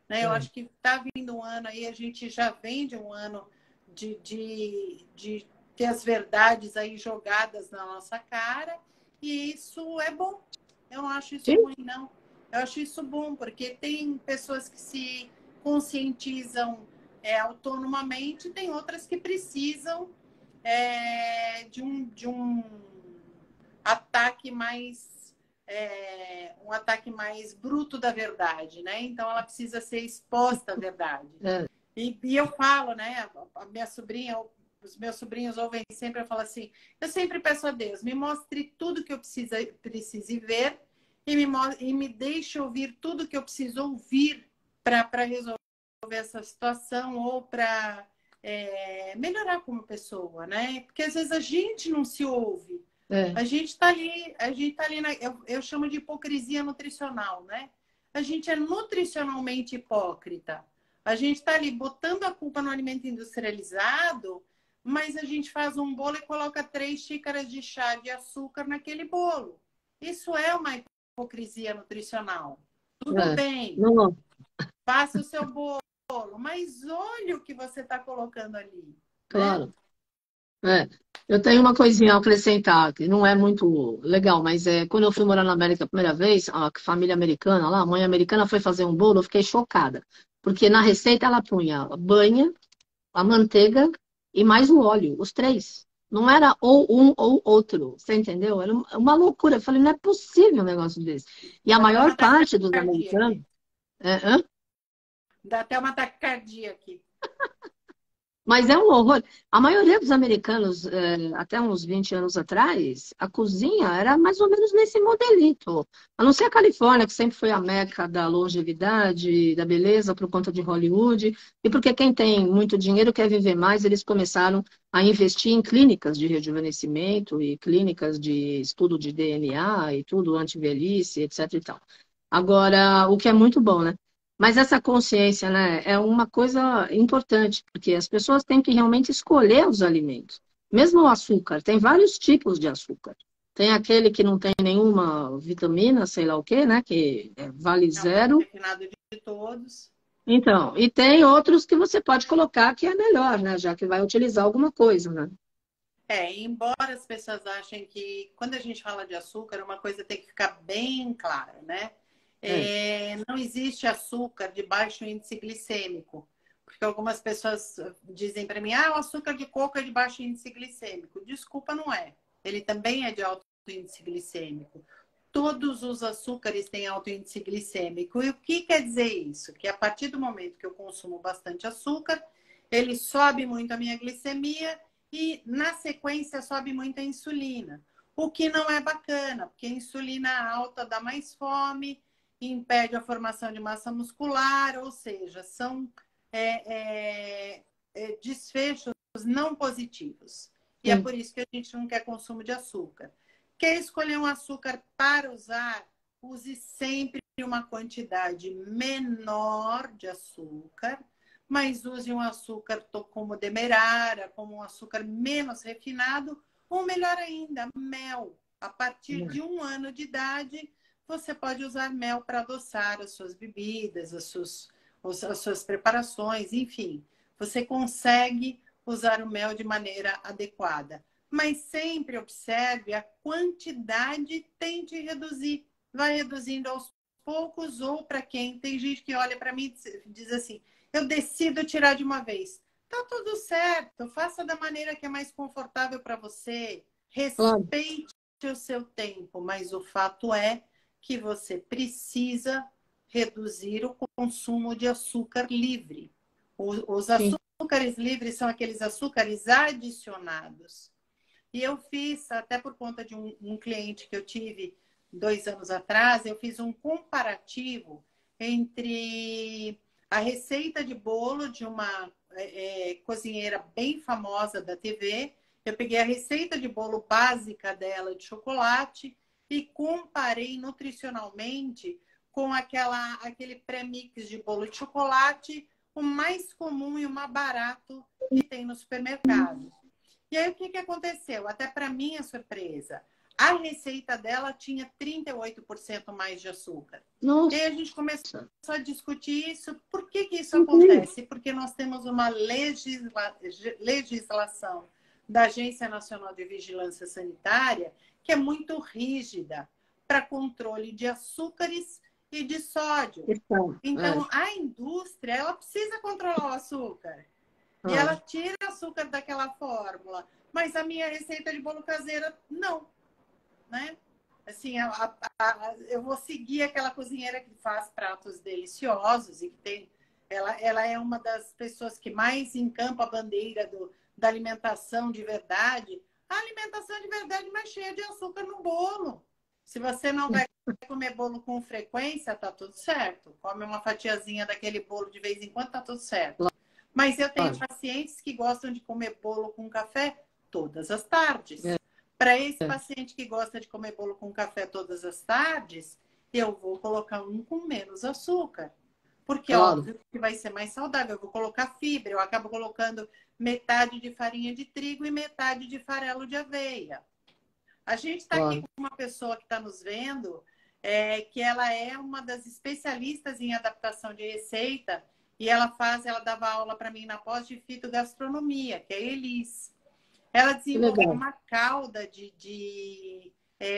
Né? Eu é. acho que está vindo um ano aí, a gente já vem de um ano de ter as verdades aí jogadas na nossa cara, e isso é bom. Eu não acho isso Sim, ruim, não. Eu acho isso bom, porque tem pessoas que se conscientizam autonomamente, tem outras que precisam de um ataque mais um ataque mais bruto da verdade, né? Então ela precisa ser exposta à verdade. é, E eu falo, né? A minha sobrinha, os meus sobrinhos ouvem sempre, eu falo assim, eu sempre peço a Deus, me mostre tudo que eu precise ver e me deixe ouvir tudo que eu preciso ouvir para resolver essa situação ou para melhorar como pessoa, né? Porque às vezes a gente não se ouve. é. A gente tá ali eu chamo de hipocrisia nutricional, né? A gente é nutricionalmente hipócrita. A gente está ali botando a culpa no alimento industrializado, mas a gente faz um bolo e coloca 3 xícaras de chá de açúcar naquele bolo. Isso é uma hipocrisia nutricional. Tudo É. bem, Não, faça o seu bolo, mas olha o que você está colocando ali, né? claro. É. Eu tenho uma coisinha a acrescentar, que não é muito legal, mas quando eu fui morar na América a primeira vez, a família americana lá, a mãe americana foi fazer um bolo, eu fiquei chocada. Porque na receita ela punha a banha, a manteiga e mais o óleo, os três. Não era ou um ou outro, você entendeu? Era uma loucura. Eu falei, não é possível um negócio desse. E a Dá até maior uma parte dos taquicardia americanos. aqui. É, hã? Dá até uma taquicardia aqui. Mas é um horror. A maioria dos americanos, até uns 20 anos atrás, a cozinha era mais ou menos nesse modelito. A não ser a Califórnia, que sempre foi a meca da longevidade, da beleza, por conta de Hollywood. E porque quem tem muito dinheiro quer viver mais, eles começaram a investir em clínicas de rejuvenescimento e clínicas de estudo de DNA e tudo, anti-velhice, etc e tal. Agora, o que é muito bom, né? Mas essa consciência, né, é uma coisa importante, porque as pessoas têm que realmente escolher os alimentos. Mesmo o açúcar, tem vários tipos de açúcar. Tem aquele que não tem nenhuma vitamina, sei lá o quê, né, que vale É o mais zero. refinado de todos. Então, e tem outros que você pode colocar que é melhor, né, já que vai utilizar alguma coisa, né? Embora as pessoas achem que quando a gente fala de açúcar, uma coisa tem que ficar bem clara, né? É. Não existe açúcar de baixo índice glicêmico, porque algumas pessoas dizem para mim, o açúcar de coco é de baixo índice glicêmico. Desculpa, não é. Ele também é de alto índice glicêmico. Todos os açúcares têm alto índice glicêmico. E o que quer dizer isso? Que a partir do momento que eu consumo bastante açúcar, ele sobe muito a minha glicemia e, na sequência, sobe muito a insulina. O que não é bacana, porque a insulina alta dá mais fome, impede a formação de massa muscular, ou seja, são desfechos não positivos. E é Sim. por isso que a gente não quer consumo de açúcar. Quer escolher um açúcar para usar? Use sempre uma quantidade menor de açúcar, mas use um açúcar como demerara, como um açúcar menos refinado, ou melhor ainda, mel. A partir de 1 ano de idade, você pode usar mel para adoçar as suas bebidas, as suas preparações, enfim. Você consegue usar o mel de maneira adequada. Mas sempre observe a quantidade, tente reduzir. Vai reduzindo aos poucos, ou para quem... Tem gente que olha para mim e diz assim, eu decido tirar de uma vez. Tá tudo certo, faça da maneira que é mais confortável para você. Claro. Respeite o seu tempo, mas o fato é que você precisa reduzir o consumo de açúcar livre. Os Sim. açúcares livres são aqueles açúcares adicionados. E eu fiz, até por conta de um cliente que eu tive 2 anos atrás, eu fiz um comparativo entre a receita de bolo de uma cozinheira bem famosa da TV. Eu peguei a receita de bolo básica dela de chocolate e comparei nutricionalmente com aquele pré-mix de bolo de chocolate, o mais comum e o mais barato que tem no supermercado. E aí, o que aconteceu? Até para minha surpresa, a receita dela tinha 38% mais de açúcar. Nossa. E aí a gente começou a discutir isso. Por que isso Incrível. acontece? Porque nós temos uma legislação da Agência Nacional de Vigilância Sanitária que é muito rígida para controle de açúcares e de sódio. Então, a indústria, ela precisa controlar o açúcar. E ela tira açúcar daquela fórmula. Mas a minha receita de bolo caseira, não. Né? Assim, eu vou seguir aquela cozinheira que faz pratos deliciosos e que tem... Ela é uma das pessoas que mais encampa a bandeira da alimentação de verdade. A alimentação de verdade mais cheia de açúcar no bolo. Se você não vai comer bolo com frequência, tá tudo certo. Come uma fatiazinha daquele bolo de vez em quando, tá tudo certo. Mas eu tenho pacientes que gostam de comer bolo com café todas as tardes. Para esse paciente que gosta de comer bolo com café todas as tardes, eu vou colocar um com menos açúcar. Porque óbvio que vai ser mais saudável. Eu vou colocar fibra, eu acabo colocando metade de farinha de trigo e metade de farelo de aveia. A gente está aqui com uma pessoa que está nos vendo, que ela é uma das especialistas em adaptação de receita, e ela dava aula para mim na pós de fitogastronomia, que é a Elis. Ela desenvolveu uma calda de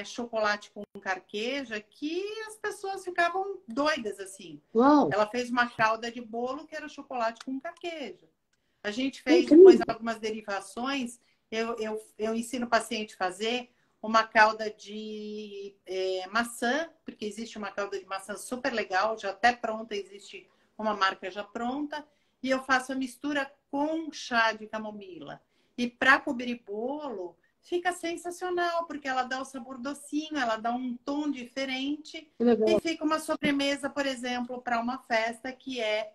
chocolate com carqueja que as pessoas ficavam doidas, assim. Uau. Ela fez uma calda de bolo que era chocolate com carqueja. A gente fez depois algumas derivações. Eu ensino o paciente a fazer uma calda de maçã, porque existe uma calda de maçã super legal, já até pronta, existe uma marca já pronta. E eu faço a mistura com chá de camomila. E para cobrir bolo, fica sensacional, porque ela dá o sabor docinho, ela dá um tom diferente Que legal. e fica uma sobremesa, por exemplo, para uma festa que é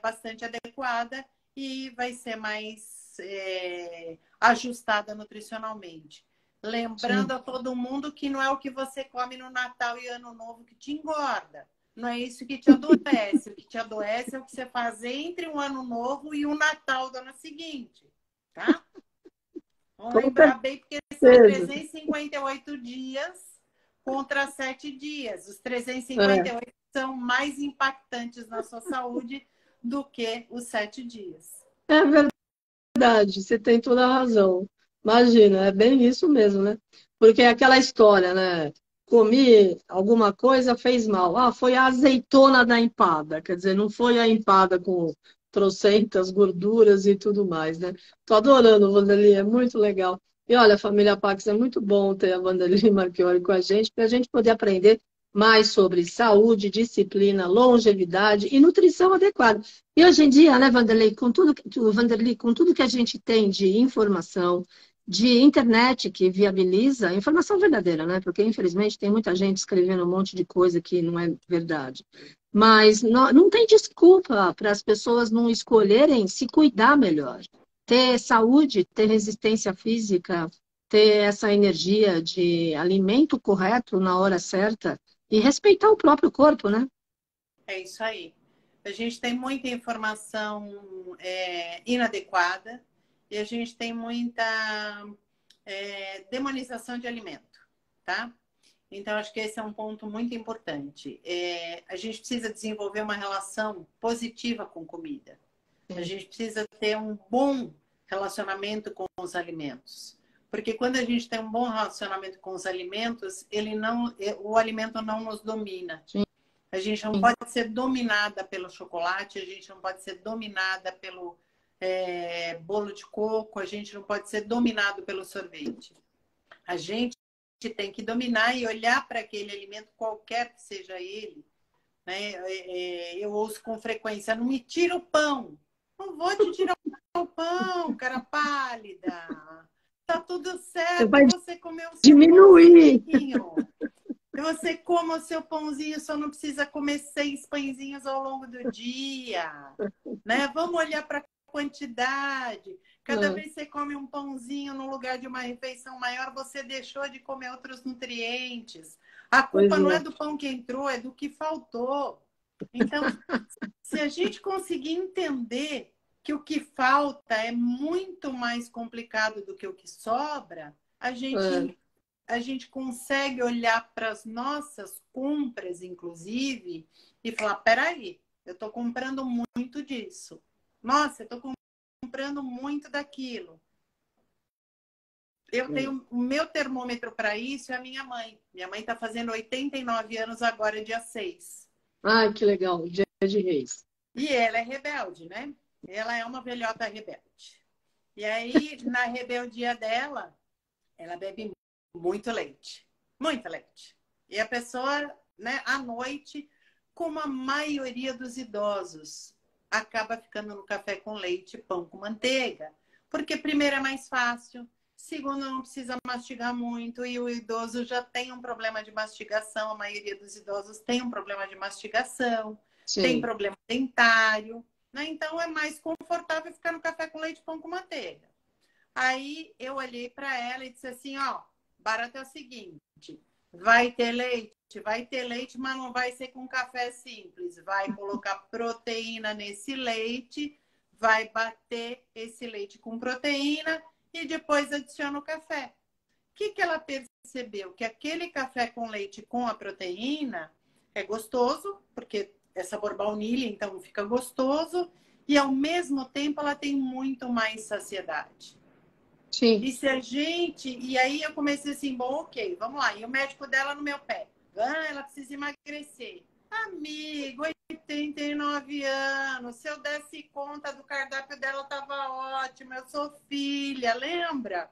bastante adequada e vai ser mais ajustada nutricionalmente. Lembrando Sim. a todo mundo que não é o que você come no Natal e Ano Novo que te engorda. Não é isso que te adoece. O que te adoece é o que você faz entre um Ano Novo e um Natal do ano seguinte. Tá? Vamos Com lembrar bem, porque são certeza. 358 dias contra 7 dias. Os É, 358 são mais impactantes na sua saúde do que os 7 dias. é verdade, você tem toda a razão. Imagina, é bem isso mesmo, né? Porque é aquela história, né? Comi alguma coisa, fez mal. Ah, foi a azeitona da empada. Quer dizer, não foi a empada com trocentas gorduras e tudo mais, né? Tô adorando, Wanderly, é muito legal. E olha, família Pax, é muito bom ter a Wanderly Marchiori com a gente, para a gente poder aprender mais sobre saúde, disciplina, longevidade e nutrição adequada. E hoje em dia, né, Wanderly, com tudo que a gente tem de informação, de internet que viabiliza, informação verdadeira, né? Porque, infelizmente, tem muita gente escrevendo um monte de coisa que não é verdade. Mas não tem desculpa para as pessoas não escolherem se cuidar melhor. Ter saúde, ter resistência física, ter essa energia de alimento correto na hora certa e respeitar o próprio corpo, né? É isso aí. A gente tem muita informação inadequada e a gente tem muita demonização de alimento, tá? Então, acho que esse é um ponto muito importante. A gente precisa desenvolver uma relação positiva com comida. A gente precisa ter um bom relacionamento com os alimentos. Porque quando a gente tem um bom relacionamento com os alimentos, o alimento não nos domina. Sim. A gente não pode ser dominada pelo chocolate, a gente não pode ser dominada pelo bolo de coco, a gente não pode ser dominado pelo sorvete. A gente tem que dominar e olhar para aquele alimento, qualquer que seja ele. Né? Eu ouço com frequência, não me tira o pão. Não vou te tirar o pão, cara pálida. Tá tudo Você certo, vai você comeu o seu diminuir. pãozinho. Você coma o seu pãozinho, só não precisa comer 6 pãezinhos ao longo do dia. Né? Vamos olhar para a quantidade. Cada vez que você come um pãozinho no lugar de uma refeição maior, você deixou de comer outros nutrientes. A culpa não é do pão que entrou, é do que faltou. Então, se a gente conseguir entender que o que falta é muito mais complicado do que o que sobra, a gente consegue olhar para as nossas compras, inclusive, e falar, peraí, eu estou comprando muito disso. Nossa, eu estou comprando muito daquilo. Eu tenho o meu termômetro para isso, é a minha mãe. Minha mãe está fazendo 89 anos agora, dia 6. Ai, que legal, Dia de Reis. E ela é rebelde, né? Ela é uma velhota rebelde. E aí, na rebeldia dela, ela bebe muito leite. Muito leite. E a pessoa, né, à noite, como a maioria dos idosos, acaba ficando no café com leite, pão com manteiga. Porque primeiro é mais fácil, segundo não precisa mastigar muito e o idoso já tem um problema de mastigação, a maioria dos idosos tem um problema de mastigação, tem problema dentário, né? Então é mais confortável ficar no café com leite, pão com manteiga. Aí eu olhei para ela e disse assim, ó, barato é o seguinte, vai ter leite, mas não vai ser com café simples. Vai colocar proteína nesse leite, vai bater esse leite com proteína e depois adiciona o café. O que ela percebeu? Que aquele café com leite com a proteína é gostoso, porque é sabor baunilha, então fica gostoso, e ao mesmo tempo ela tem muito mais saciedade. Sim. E aí eu comecei assim, bom, ok, vamos lá. E o médico dela no meu pé. Ela precisa emagrecer. Amigo, 89 anos. Se eu desse conta do cardápio dela, tava ótimo. Eu sou filha, lembra?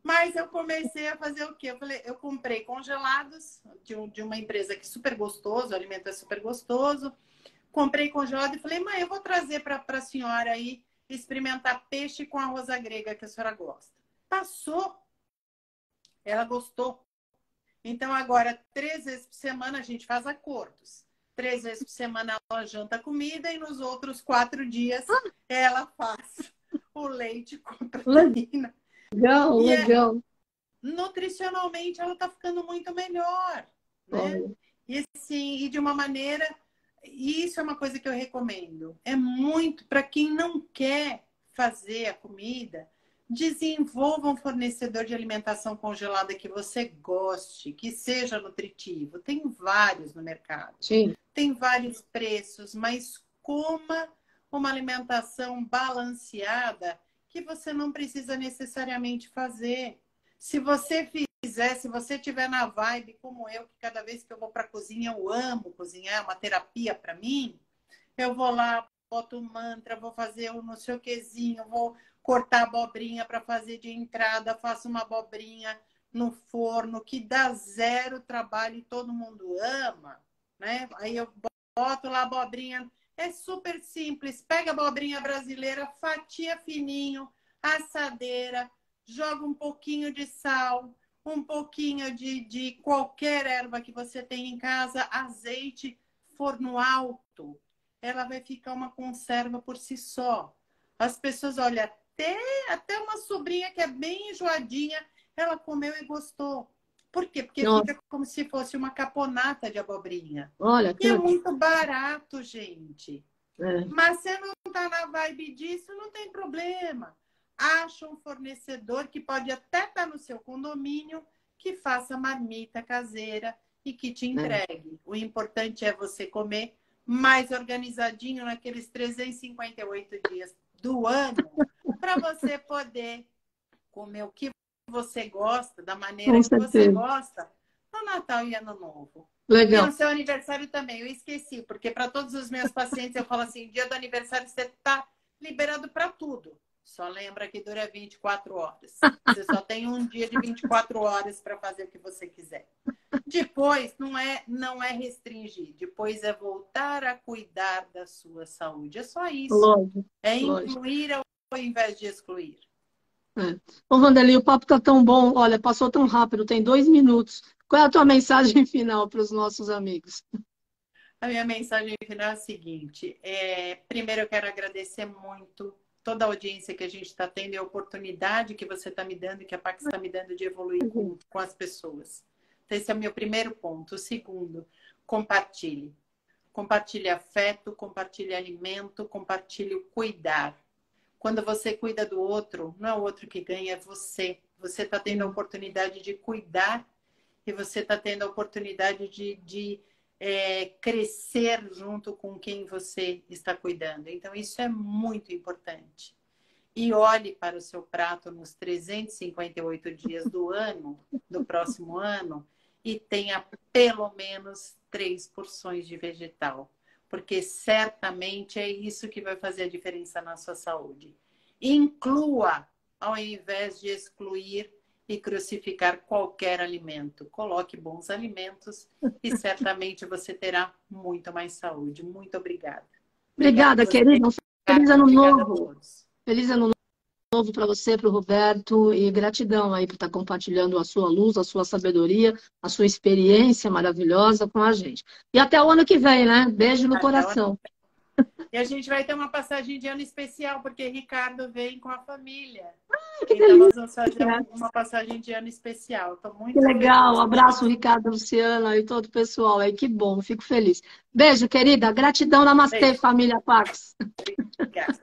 Mas eu comecei a fazer o quê? Eu comprei congelados de uma empresa que é super gostoso, o alimento é super gostoso. Comprei congelado e falei, mãe, eu vou trazer para a senhora aí experimentar peixe com arroz à grega, que a senhora gosta. Passou. Ela gostou. Então, agora, 3 vezes por semana, a gente faz acordos. 3 vezes por semana ela janta comida e nos outros 4 dias ela faz o leite com proteína. Legal, E legal. Nutricionalmente, ela está ficando muito melhor. Né? E assim, e de uma maneira... E isso é uma coisa que eu recomendo. É muito para quem não quer fazer a comida, desenvolva um fornecedor de alimentação congelada que você goste, que seja nutritivo. Tem vários no mercado. Sim. Tem vários preços, mas coma uma alimentação balanceada que você não precisa necessariamente fazer. Se você fizer, se você estiver na vibe como eu, que cada vez que eu vou para a cozinha, eu amo cozinhar, é uma terapia para mim, eu vou lá, boto um mantra, vou fazer um não sei o quezinho, vou cortar abobrinha para fazer de entrada, faço uma abobrinha no forno, que dá 0 trabalho e todo mundo ama, né? Aí eu boto lá a abobrinha, é super simples, pega a abobrinha brasileira, fatia fininho, assadeira, joga um pouquinho de sal, um pouquinho de qualquer erva que você tem em casa, azeite, forno alto. Ela vai ficar uma conserva por si só. As pessoas, olha, até uma sobrinha que é bem enjoadinha, ela comeu e gostou. Por quê? Porque fica como se fosse uma caponata de abobrinha. Olha, e é muito barato, gente. É. Mas você não está na vibe disso, não tem problema. Acha um fornecedor que pode até estar no seu condomínio, que faça marmita caseira e que te entregue. O importante é você comer mais organizadinho naqueles 358 dias do ano, para você poder comer o que você gosta, da maneira que você gosta, no Natal e Ano Novo. Legal. E no seu aniversário também, eu esqueci, porque para todos os meus pacientes eu falo assim, dia do aniversário você está liberado para tudo. Só lembra que dura 24 horas. Você só tem um dia de 24 horas para fazer o que você quiser. Depois, não é restringir. Depois é voltar a cuidar da sua saúde. É só isso. Lógico, é incluir ao invés de excluir. Ô, Wanderly, o papo tá tão bom. Olha, passou tão rápido, tem 2 minutos. Qual é a tua mensagem final para os nossos amigos? A minha mensagem final é a seguinte. Primeiro, eu quero agradecer muito toda a audiência que a gente está tendo e a oportunidade que você está me dando e que a Pax está me dando de evoluir com as pessoas. Então, esse é o meu primeiro ponto. O segundo, compartilhe. Compartilhe afeto, compartilhe alimento, compartilhe o cuidar. Quando você cuida do outro, não é o outro que ganha, é você. Você está tendo a oportunidade de cuidar e você está tendo a oportunidade de crescer junto com quem você está cuidando. Então, isso é muito importante. E olhe para o seu prato nos 358 dias do ano, do próximo ano, e tenha pelo menos 3 porções de vegetal. Porque certamente é isso que vai fazer a diferença na sua saúde. Inclua, ao invés de excluir e crucificar qualquer alimento. Coloque bons alimentos e certamente você terá muito mais saúde. Muito obrigada. Obrigada, querida. Feliz ano novo. Feliz ano novo para você, para o Roberto, e gratidão aí por estar compartilhando a sua luz, a sua sabedoria, a sua experiência maravilhosa com a gente. E até o ano que vem, né? Beijo no coração. E a gente vai ter uma passagem de ano especial, porque Ricardo vem com a família. Que então, nós vamos fazer uma passagem de ano especial. Estou muito feliz. Legal. Um abraço, Ricardo, Luciana e todo o pessoal aí. Que bom, fico feliz. Beijo, querida. Gratidão. Namastê, família Pax. Obrigada.